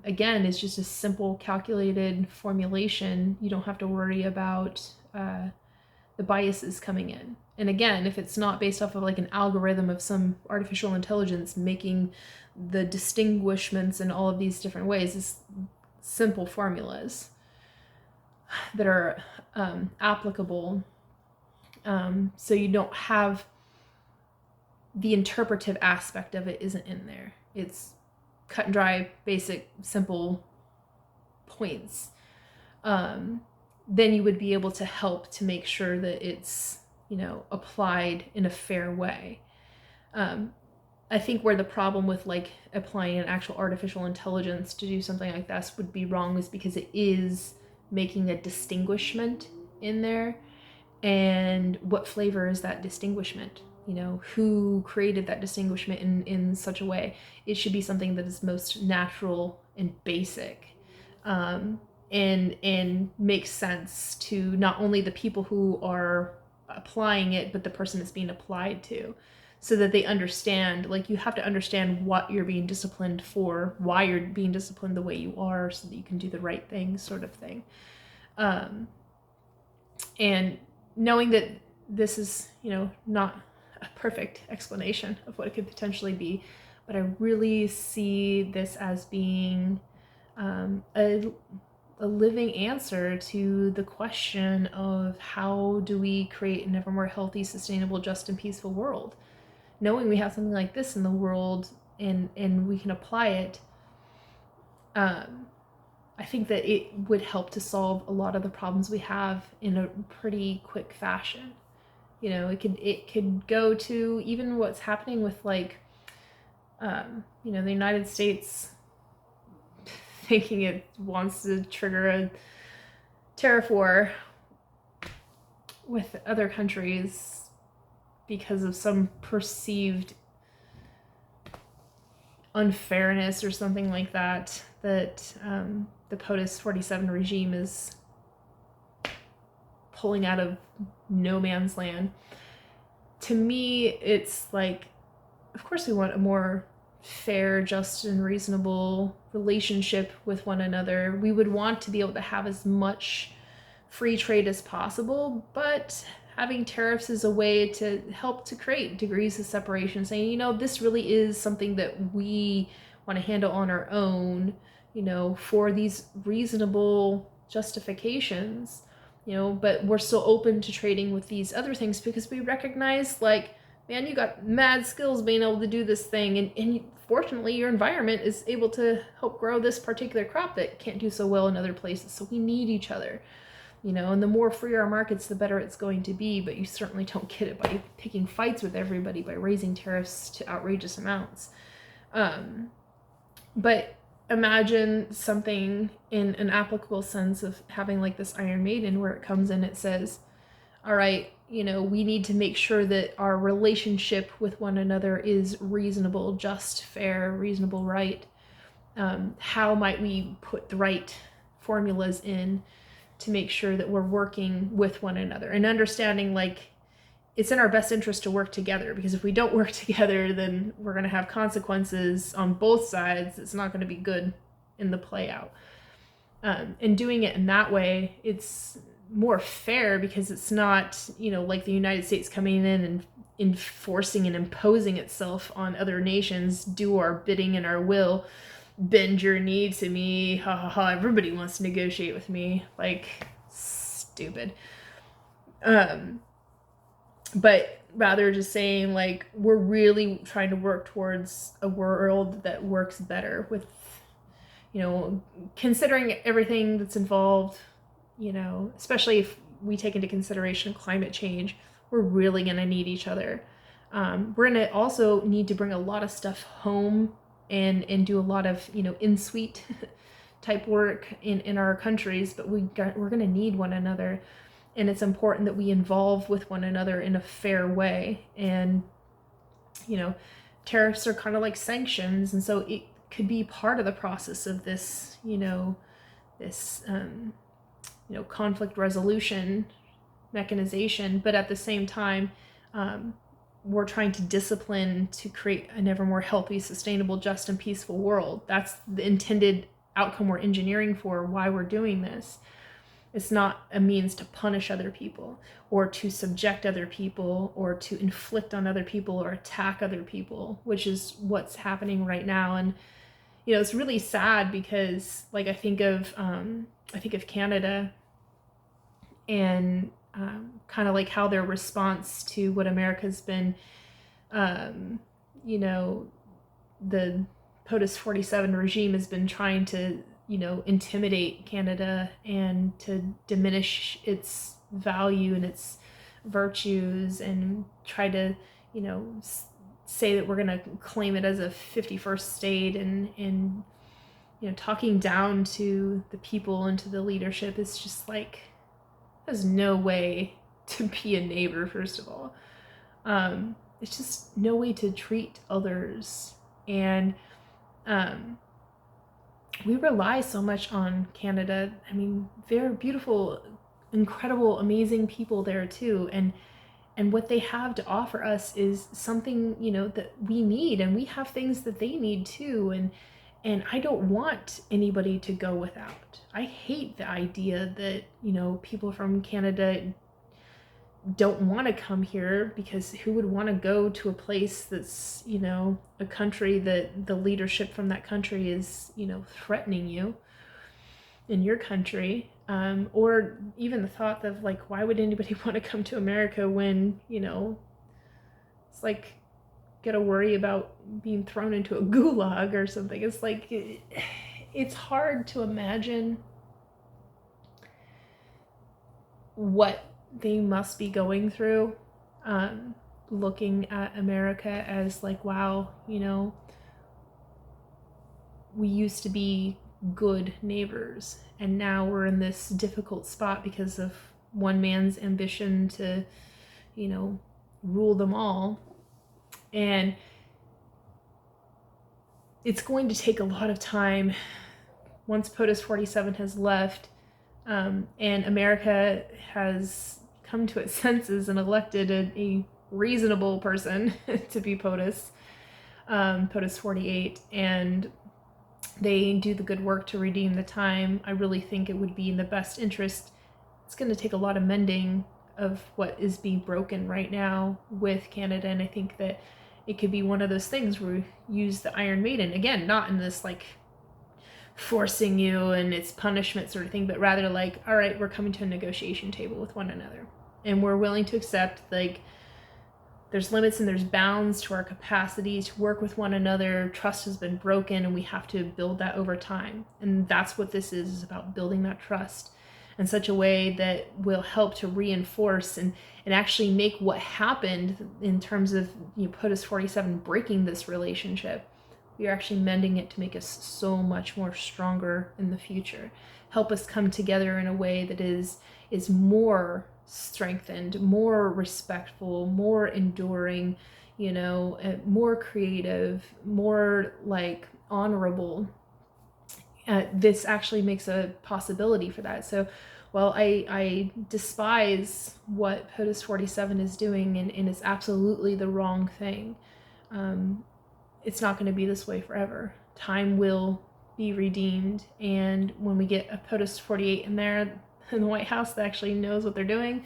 again, is just a simple calculated formulation, you don't have to worry about the biases coming in. And again, if it's not based off of like an algorithm of some artificial intelligence making the distinguishments in all of these different ways, it's simple formulas that are applicable. So you don't have the interpretive aspect of it isn't in there. It's cut and dry, basic, simple points. Then you would be able to help to make sure that it's, applied in a fair way. I think where the problem with like applying an actual artificial intelligence to do something like this would be wrong is because it is making a distinguishment in there. And what flavor is that distinguishment? who created that distinguishment in such a way. It should be something that is most natural and basic, and makes sense to not only the people who are applying it, but the person it's being applied to, so that they understand. Like, you have to understand what you're being disciplined for, why you're being disciplined the way you are, so that you can do the right thing, sort of thing. And knowing that this is, not a perfect explanation of what it could potentially be, but I really see this as being a living answer to the question of how do we create an ever more healthy, sustainable, just, and peaceful world. Knowing we have something like this in the world, and we can apply it, I think that it would help to solve a lot of the problems we have in a pretty quick fashion. It could go to even what's happening with, like, the United States thinking it wants to trigger a tariff war with other countries because of some perceived unfairness or something like that, the POTUS 47 regime is pulling out of no man's land. To me, it's like, of course we want a more fair, just, and reasonable relationship with one another. We would want to be able to have as much free trade as possible, but having tariffs is a way to help to create degrees of separation, saying, this really is something that we want to handle on our own, for these reasonable justifications, but we're still open to trading with these other things because we recognize, like, man, you got mad skills being able to do this thing, and fortunately your environment is able to help grow this particular crop that can't do so well in other places, so we need each other. And the more free our markets, the better it's going to be, but you certainly don't get it by picking fights with everybody, by raising tariffs to outrageous amounts. But imagine something in an applicable sense of having, like, this Iron Maiden, where it comes in, it says, all right, we need to make sure that our relationship with one another is reasonable, just, fair, reasonable, right. How might we put the right formulas in to make sure that we're working with one another and understanding, like, it's in our best interest to work together, because if we don't work together, then we're going to have consequences on both sides. It's not going to be good in the play out. And doing it in that way, it's more fair, because it's not, like the United States coming in and enforcing and imposing itself on other nations, do our bidding and our will, bend your knee to me, ha ha ha, everybody wants to negotiate with me, like, stupid. But rather just saying, like, we're really trying to work towards a world that works better with, considering everything that's involved, especially if we take into consideration climate change. We're really going to need each other. We're going to also need to bring a lot of stuff home and do a lot of, in-suite type work in our countries, but we're going to need one another. And it's important that we involve with one another in a fair way. And, tariffs are kind of like sanctions. And so it could be part of the process of this, this, conflict resolution mechanization. But at the same time, we're trying to discipline to create an ever more healthy, sustainable, just, and peaceful world. That's the intended outcome we're engineering for, why we're doing this. It's not a means to punish other people or to subject other people or to inflict on other people or attack other people, which is what's happening right now. And, it's really sad because, like, I think of Canada and kind of like how their response to what America's been, the POTUS 47 regime has been trying to, intimidate Canada and to diminish its value and its virtues and try to, say that we're going to claim it as a 51st state and talking down to the people and to the leadership is just like, there's no way to be a neighbor, first of all. it's just no way to treat others. And we rely so much on Canada. I mean, they're beautiful, incredible, amazing people there too. And what they have to offer us is something, you know, that we need, and we have things that they need too. And I don't want anybody to go without. I hate the idea that, you know, people from Canada don't want to come here, because who would want to go to a place that's, you know, a country that the leadership from that country is, you know, threatening you in your country. Or even the thought of like, why would anybody want to come to America when, you know, it's like, gotta worry about being thrown into a gulag or something. It's like, it's hard to imagine what they must be going through, looking at America as like, wow, you know, we used to be good neighbors, and now we're in this difficult spot because of one man's ambition to, you know, rule them all. And it's going to take a lot of time once POTUS 47 has left, and America has come to its senses and elected a reasonable person to be POTUS 48, and they do the good work to redeem the time. I really think it would be in the best interest. It's going to take a lot of mending of what is being broken right now with Canada, and I think that it could be one of those things where we use the Iron Maiden, again, not in this like forcing you and it's punishment sort of thing, but rather like, all right, we're coming to a negotiation table with one another, and we're willing to accept like there's limits and there's bounds to our capacity to work with one another. Trust has been broken, and we have to build that over time. And that's what this is about, building that trust in such a way that will help to reinforce and actually make what happened in terms of, you know, POTUS 47 breaking this relationship. We are actually mending it to make us so much more stronger in the future. Help us come together in a way that is more strengthened, more respectful, more enduring, you know, more creative, more like honorable. This actually makes a possibility for that. So while I despise what POTUS 47 is doing, and it's absolutely the wrong thing, it's not going to be this way forever. Time will be redeemed, and when we get a POTUS 48 in there, in the White House, that actually knows what they're doing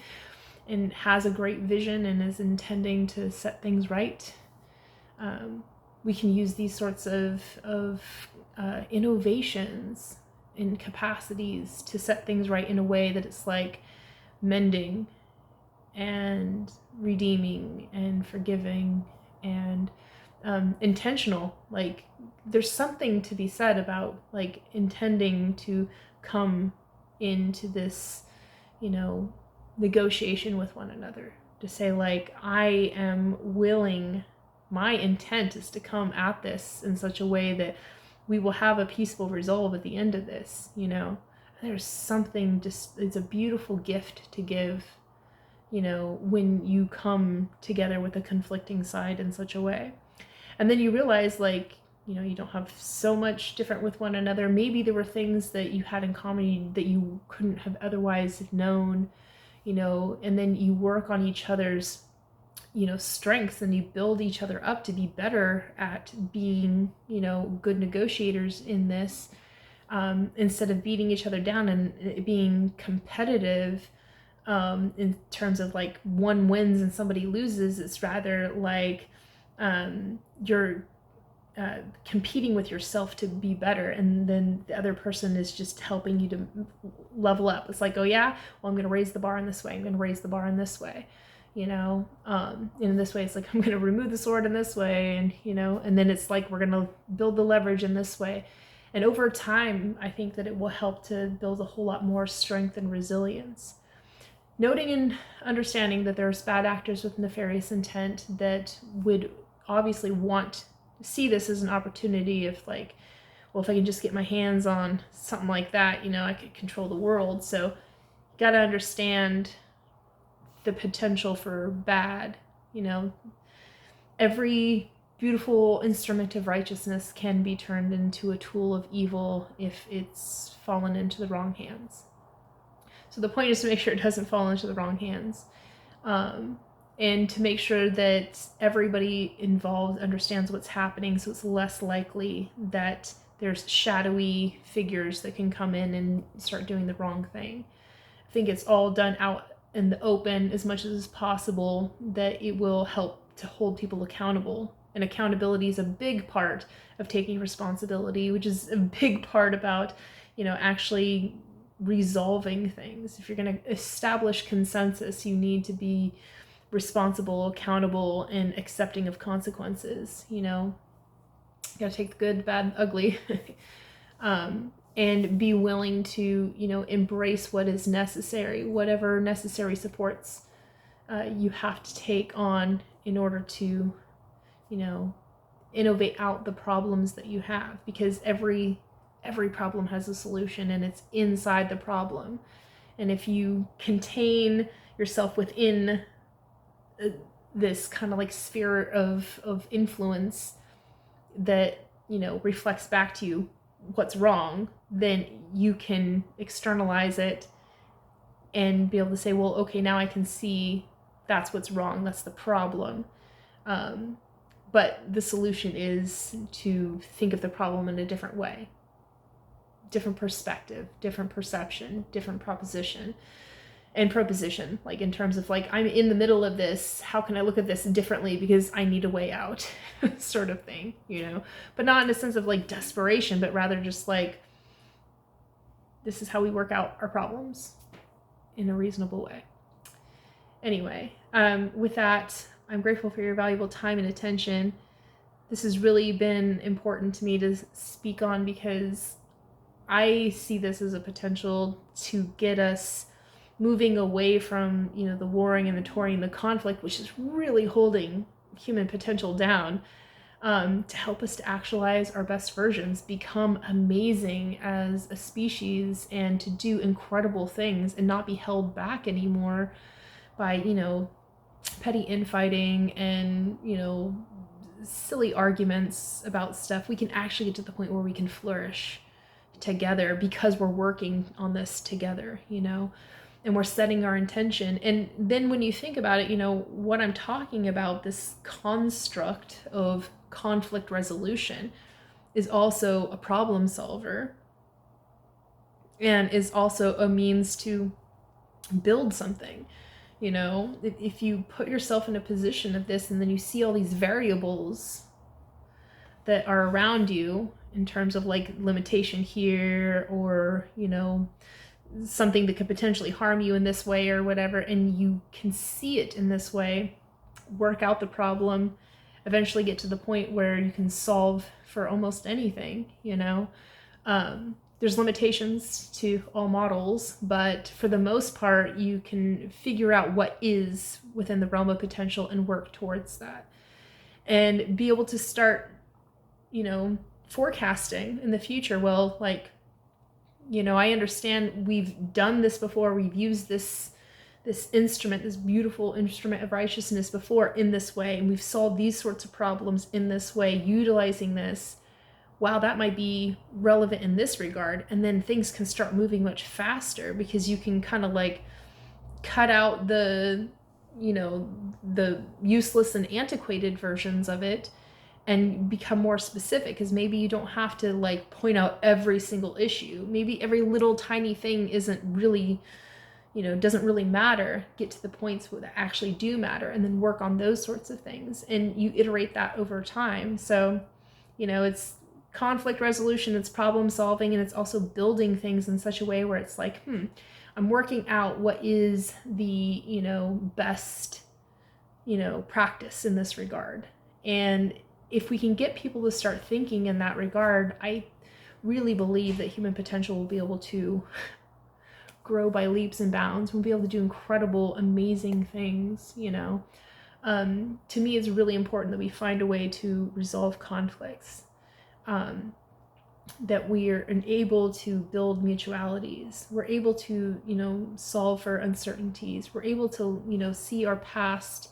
and has a great vision and is intending to set things right, we can use these sorts of innovations and capacities to set things right in a way that it's like mending and redeeming and forgiving and intentional. Like, there's something to be said about like intending to come into this, you know, negotiation with one another, to say like, I am willing, my intent is to come at this in such a way that we will have a peaceful resolve at the end of this, you know. There's something, just, it's a beautiful gift to give, you know, when you come together with a conflicting side in such a way. And then you realize like, you know, you don't have so much different with one another. Maybe there were things that you had in common that you couldn't have otherwise known, you know, and then you work on each other's, you know, strengths, and you build each other up to be better at being, you know, good negotiators in this, instead of beating each other down and being competitive, in terms of like one wins and somebody loses. It's rather like, you're competing with yourself to be better, and then the other person is just helping you to level up. It's like, oh yeah, well, I'm going to raise the bar in this way, I'm going to raise the bar in this way, you know, and in this way it's like, I'm going to remove the sword in this way, and, you know, and then it's like, we're going to build the leverage in this way. And over time, I think that it will help to build a whole lot more strength and resilience. Noting and understanding that there's bad actors with nefarious intent that would obviously want see this as an opportunity of like, well, if I can just get my hands on something like that, you know, I could control the world. So you got to understand the potential for bad, you know. every beautiful instrument of righteousness can be turned into a tool of evil if it's fallen into the wrong hands. So the point is to make sure it doesn't fall into the wrong hands. And to make sure that everybody involved understands what's happening, so it's less likely that there's shadowy figures that can come in and start doing the wrong thing. I think it's all done out in the open as much as possible, that it will help to hold people accountable. And accountability is a big part of taking responsibility, which is a big part about, actually resolving things. If you're going to establish consensus, you need to be responsible, accountable, and accepting of consequences. You gotta take the good, the bad, ugly. And be willing to, embrace what is necessary, whatever necessary supports you have to take on in order to, innovate out the problems that you have, because every problem has a solution, and it's inside the problem. And if you contain yourself within this kind of like sphere of influence that, reflects back to you what's wrong, then you can externalize it and be able to say, well, okay, now I can see that's what's wrong, that's the problem. But the solution is to think of the problem in a different way, different perspective, different perception, different proposition. And proposition, like in terms of like, I'm in the middle of this, how can I look at this differently because I need a way out, sort of thing, but not in a sense of like desperation, but rather just like, this is how we work out our problems in a reasonable way. Anyway, with that, I'm grateful for your valuable time and attention. This has really been important to me to speak on, because I see this as a potential to get us moving away from, the warring and the touring, the conflict, which is really holding human potential down, to help us to actualize our best versions, become amazing as a species, and to do incredible things and not be held back anymore by, petty infighting and, silly arguments about stuff. We can actually get to the point where we can flourish together because we're working on this together, and we're setting our intention. And then when you think about it, what I'm talking about, this construct of conflict resolution, is also a problem solver, and is also a means to build something. If you put yourself in a position of this, and then you see all these variables that are around you in terms of like limitation here, or, something that could potentially harm you in this way or whatever, and you can see it in this way, work out the problem, eventually get to the point where you can solve for almost anything. There's limitations to all models, but for the most part, you can figure out what is within the realm of potential and work towards that, and be able to start, forecasting in the future. Well, like, I understand we've done this before. We've used this instrument, this beautiful instrument of righteousness before in this way, and we've solved these sorts of problems in this way, utilizing this. Wow, that might be relevant in this regard. And then things can start moving much faster, because you can kind of like cut out the useless and antiquated versions of it and become more specific, because maybe you don't have to like point out every single issue. Maybe every little tiny thing isn't really, doesn't really matter. Get to the points that actually do matter, and then work on those sorts of things. And you iterate that over time. So, it's conflict resolution, it's problem solving, and it's also building things in such a way where it's like, I'm working out what is the, best, practice in this regard. And if we can get people to start thinking in that regard, I really believe that human potential will be able to grow by leaps and bounds. We'll be able to do incredible, amazing things, To me, it's really important that we find a way to resolve conflicts, that we are able to build mutualities. We're able to, solve for uncertainties. We're able to, see our past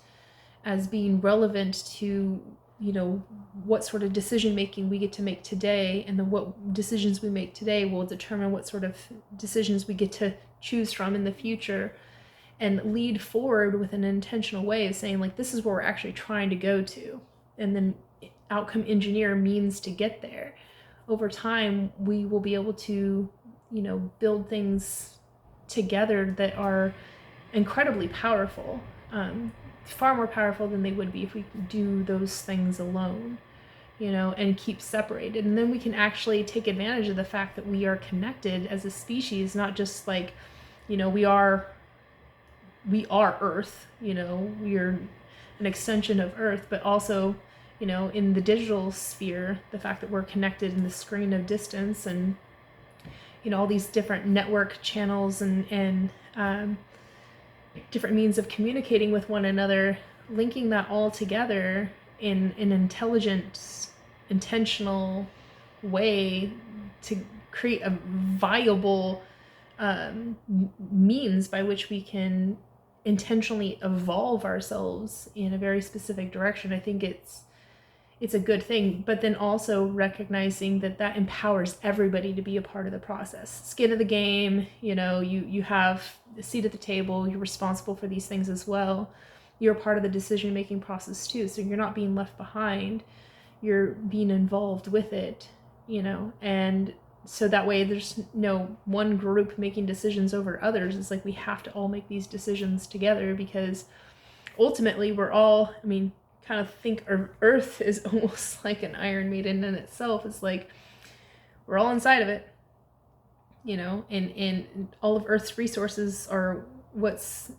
as being relevant to, you know, what sort of decision making we get to make today, and then what decisions we make today will determine what sort of decisions we get to choose from in the future, and lead forward with an intentional way of saying, like, this is where we're actually trying to go to, and then outcome engineer means to get there. Over time, we will be able to, you know, build things together that are incredibly powerful, far more powerful than they would be if we do those things alone, you know, and keep separated. And then we can actually take advantage of the fact that we are connected as a species, not just like, you know, we are Earth, you know, we're an extension of Earth, but also, you know, in the digital sphere, the fact that we're connected in the screen of distance, and, you know, all these different network channels and different means of communicating with one another, linking that all together in an intelligent, intentional way to create a viable means by which we can intentionally evolve ourselves in a very specific direction. I think it's a good thing, but then also recognizing that that empowers everybody to be a part of the process. Skin of the game, you know, you have a seat at the table, you're responsible for these things as well. You're part of the decision-making process too, so you're not being left behind, you're being involved with it, you know, and so that way there's no one group making decisions over others. It's like we have to all make these decisions together, because ultimately we're all, I mean, kind of think of Earth is almost like an Iron Maiden in itself. It's like we're all inside of it, you know, and all of Earth's resources are what's,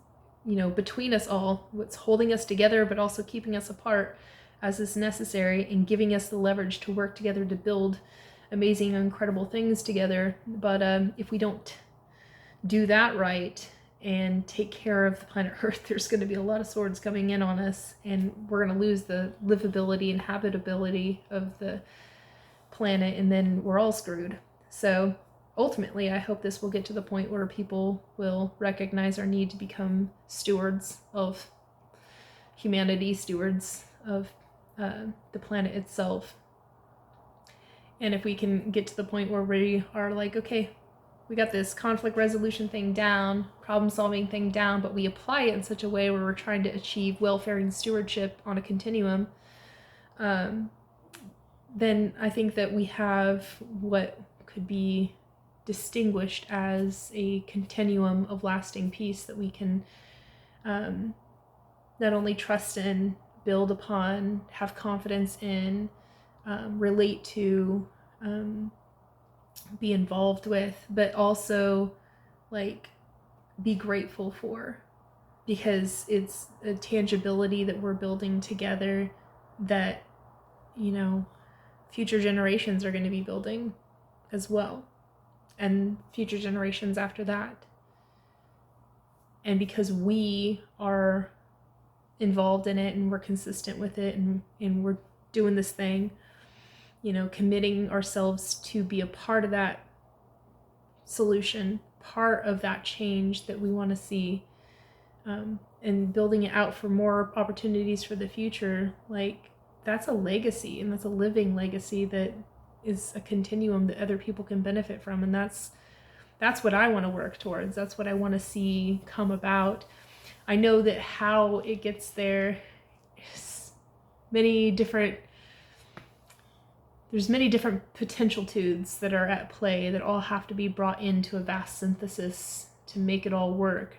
you know, between us all, what's holding us together, but also keeping us apart as is necessary, and giving us the leverage to work together to build amazing, incredible things together. But if we don't do that right and take care of the planet Earth, there's going to be a lot of swords coming in on us, and we're going to lose the livability and habitability of the planet, and then we're all screwed. So ultimately, I hope this will get to the point where people will recognize our need to become stewards of humanity, stewards of the planet itself. And if we can get to the point where we are like, okay, we got this conflict resolution thing down, problem solving thing down, but we apply it in such a way where we're trying to achieve welfare and stewardship on a continuum, then I think that we have what could be distinguished as a continuum of lasting peace that we can not only trust in, build upon, have confidence in, relate to, be involved with, but also like be grateful for, because it's a tangibility that we're building together that, you know, future generations are going to be building as well, and future generations after that. And because we are involved in it and we're consistent with it, and we're doing this thing, you know, committing ourselves to be a part of that solution, part of that change that we want to see, and building it out for more opportunities for the future, like that's a legacy, and that's a living legacy that is a continuum that other people can benefit from. And that's what I want to work towards. That's what I want to see come about. I know that how it gets there is there's many different potential tudes that are at play that all have to be brought into a vast synthesis to make it all work.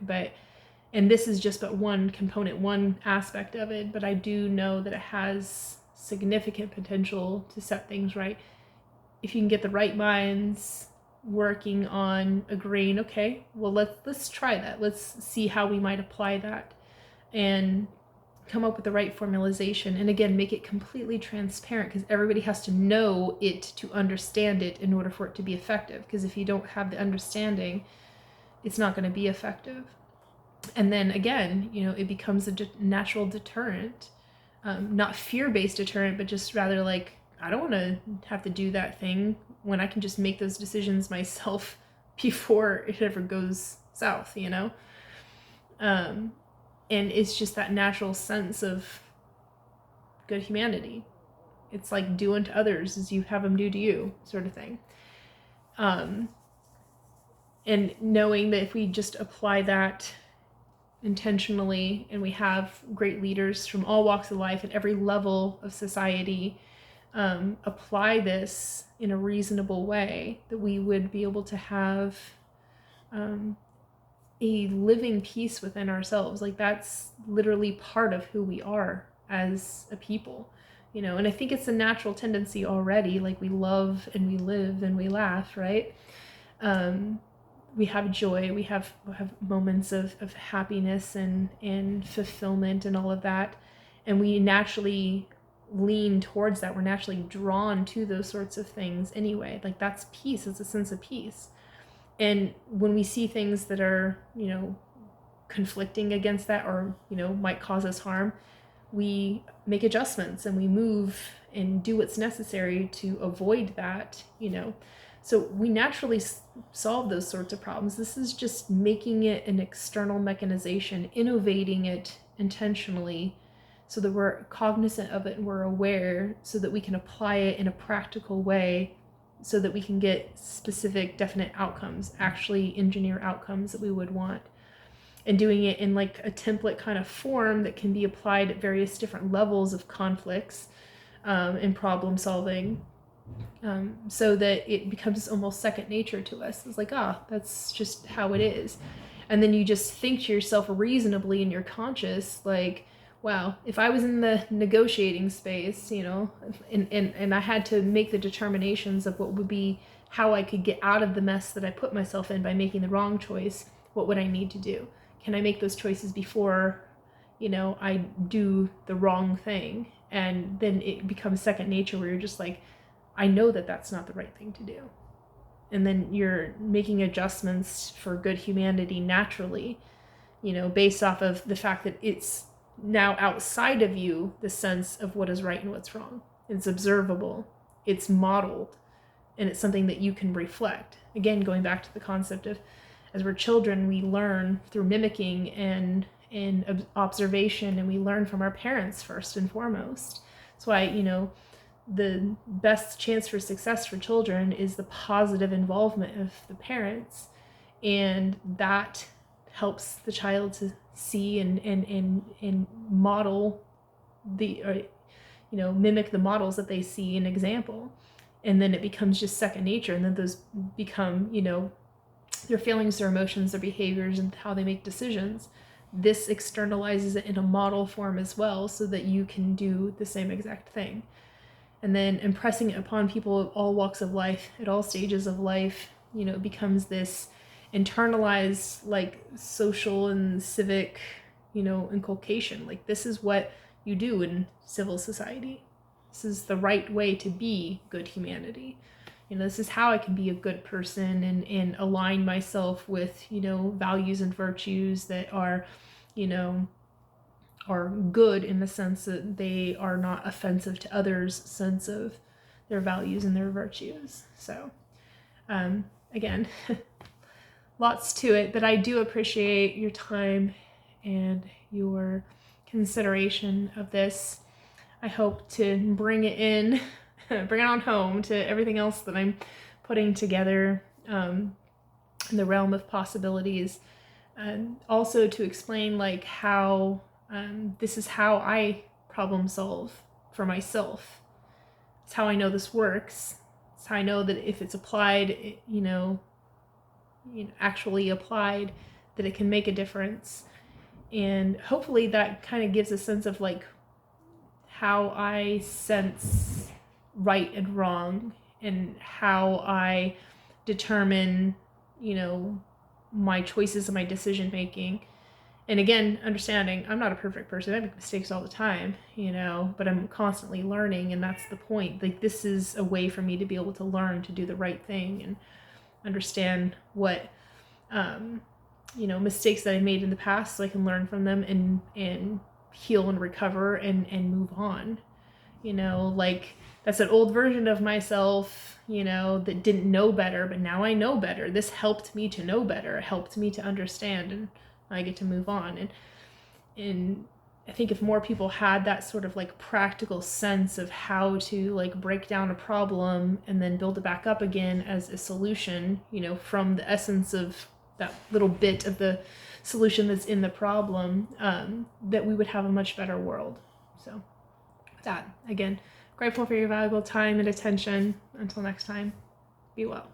And this is just but one component, one aspect of it, but I do know that it has significant potential to set things right. If you can get the right minds working on agreeing, okay, well, let's try that. Let's see how we might apply that and come up with the right formalization. And again, make it completely transparent, because everybody has to know it to understand it in order for it to be effective. Because if you don't have the understanding, it's not going to be effective. And then again, you know, it becomes a natural deterrent, not fear-based deterrent, but just rather like, I don't want to have to do that thing when I can just make those decisions myself before it ever goes south, you know? And it's just that natural sense of good humanity. It's like do unto others as you have them do to you, sort of thing. And knowing that if we just apply that intentionally, and we have great leaders from all walks of life at every level of society apply this in a reasonable way, that we would be able to have a living peace within ourselves. Like that's literally part of who we are as a people, you know. And I think it's a natural tendency already. Like we love and we live and we laugh, right? We have joy, we have moments of happiness and fulfillment and all of that. And we naturally lean towards that. We're naturally drawn to those sorts of things anyway. Like that's peace, it's a sense of peace. And when we see things that are, you know, conflicting against that, or, you know, might cause us harm, we make adjustments and we move and do what's necessary to avoid that, you know. So we naturally solve those sorts of problems. This is just making it an external mechanization, innovating it intentionally so that we're cognizant of it and we're aware, so that we can apply it in a practical way, so that we can get specific, definite outcomes, actually engineer outcomes that we would want. And doing it in like a template kind of form that can be applied at various different levels of conflicts and problem solving. So that it becomes almost second nature to us. It's like, that's just how it is. And then you just think to yourself reasonably in your conscious, like, wow, if I was in the negotiating space, you know, and I had to make the determinations of what would be, how I could get out of the mess that I put myself in by making the wrong choice, what would I need to do? Can I make those choices before, you know, I do the wrong thing? And then it becomes second nature where you're just like, I know that that's not the right thing to do. And then you're making adjustments for good humanity naturally, you know, based off of the fact that it's now outside of you, the sense of what is right and what's wrong. It's observable, it's modeled, and it's something that you can reflect. Again, going back to the concept of, as we're children, we learn through mimicking and observation, and we learn from our parents first and foremost. That's why, you know, the best chance for success for children is the positive involvement of the parents, and that helps the child to see and model the, or, you know, mimic the models that they see in example. And then it becomes just second nature, and then those become, you know, their feelings, their emotions, their behaviors, and how they make decisions. This externalizes it in a model form as well, so that you can do the same exact thing. And then impressing it upon people of all walks of life, at all stages of life, you know, it becomes this internalized, like, social and civic, you know, inculcation. Like, this is what you do in civil society. This is the right way to be good humanity. You know, this is how I can be a good person and align myself with, you know, values and virtues that are, you know, are good in the sense that they are not offensive to others' sense of their values and their virtues. So, again, lots to it, but I do appreciate your time and your consideration of this. I hope to bring it in, bring it on home to everything else that I'm putting together in the realm of possibilities, and also to explain like how this is how I problem solve for myself. It's how I know this works. It's how I know that if it's applied, you know, actually applied, that it can make a difference. And hopefully that kind of gives a sense of like how I sense right and wrong, and how I determine, you know, my choices and my decision making. And again, understanding I'm not a perfect person. I make mistakes all the time, you know, but I'm constantly learning, and that's the point. Like, this is a way for me to be able to learn to do the right thing and understand what, you know, mistakes that I made in the past, so I can learn from them and heal and recover and move on. You know, like, that's an old version of myself, you know, that didn't know better, but now I know better. This helped me to know better. It helped me to understand, and I get to move on. And I think if more people had that sort of like practical sense of how to like break down a problem and then build it back up again as a solution, you know, from the essence of that little bit of the solution that's in the problem, that we would have a much better world. So with that, again, grateful for your valuable time and attention. Until next time, be well.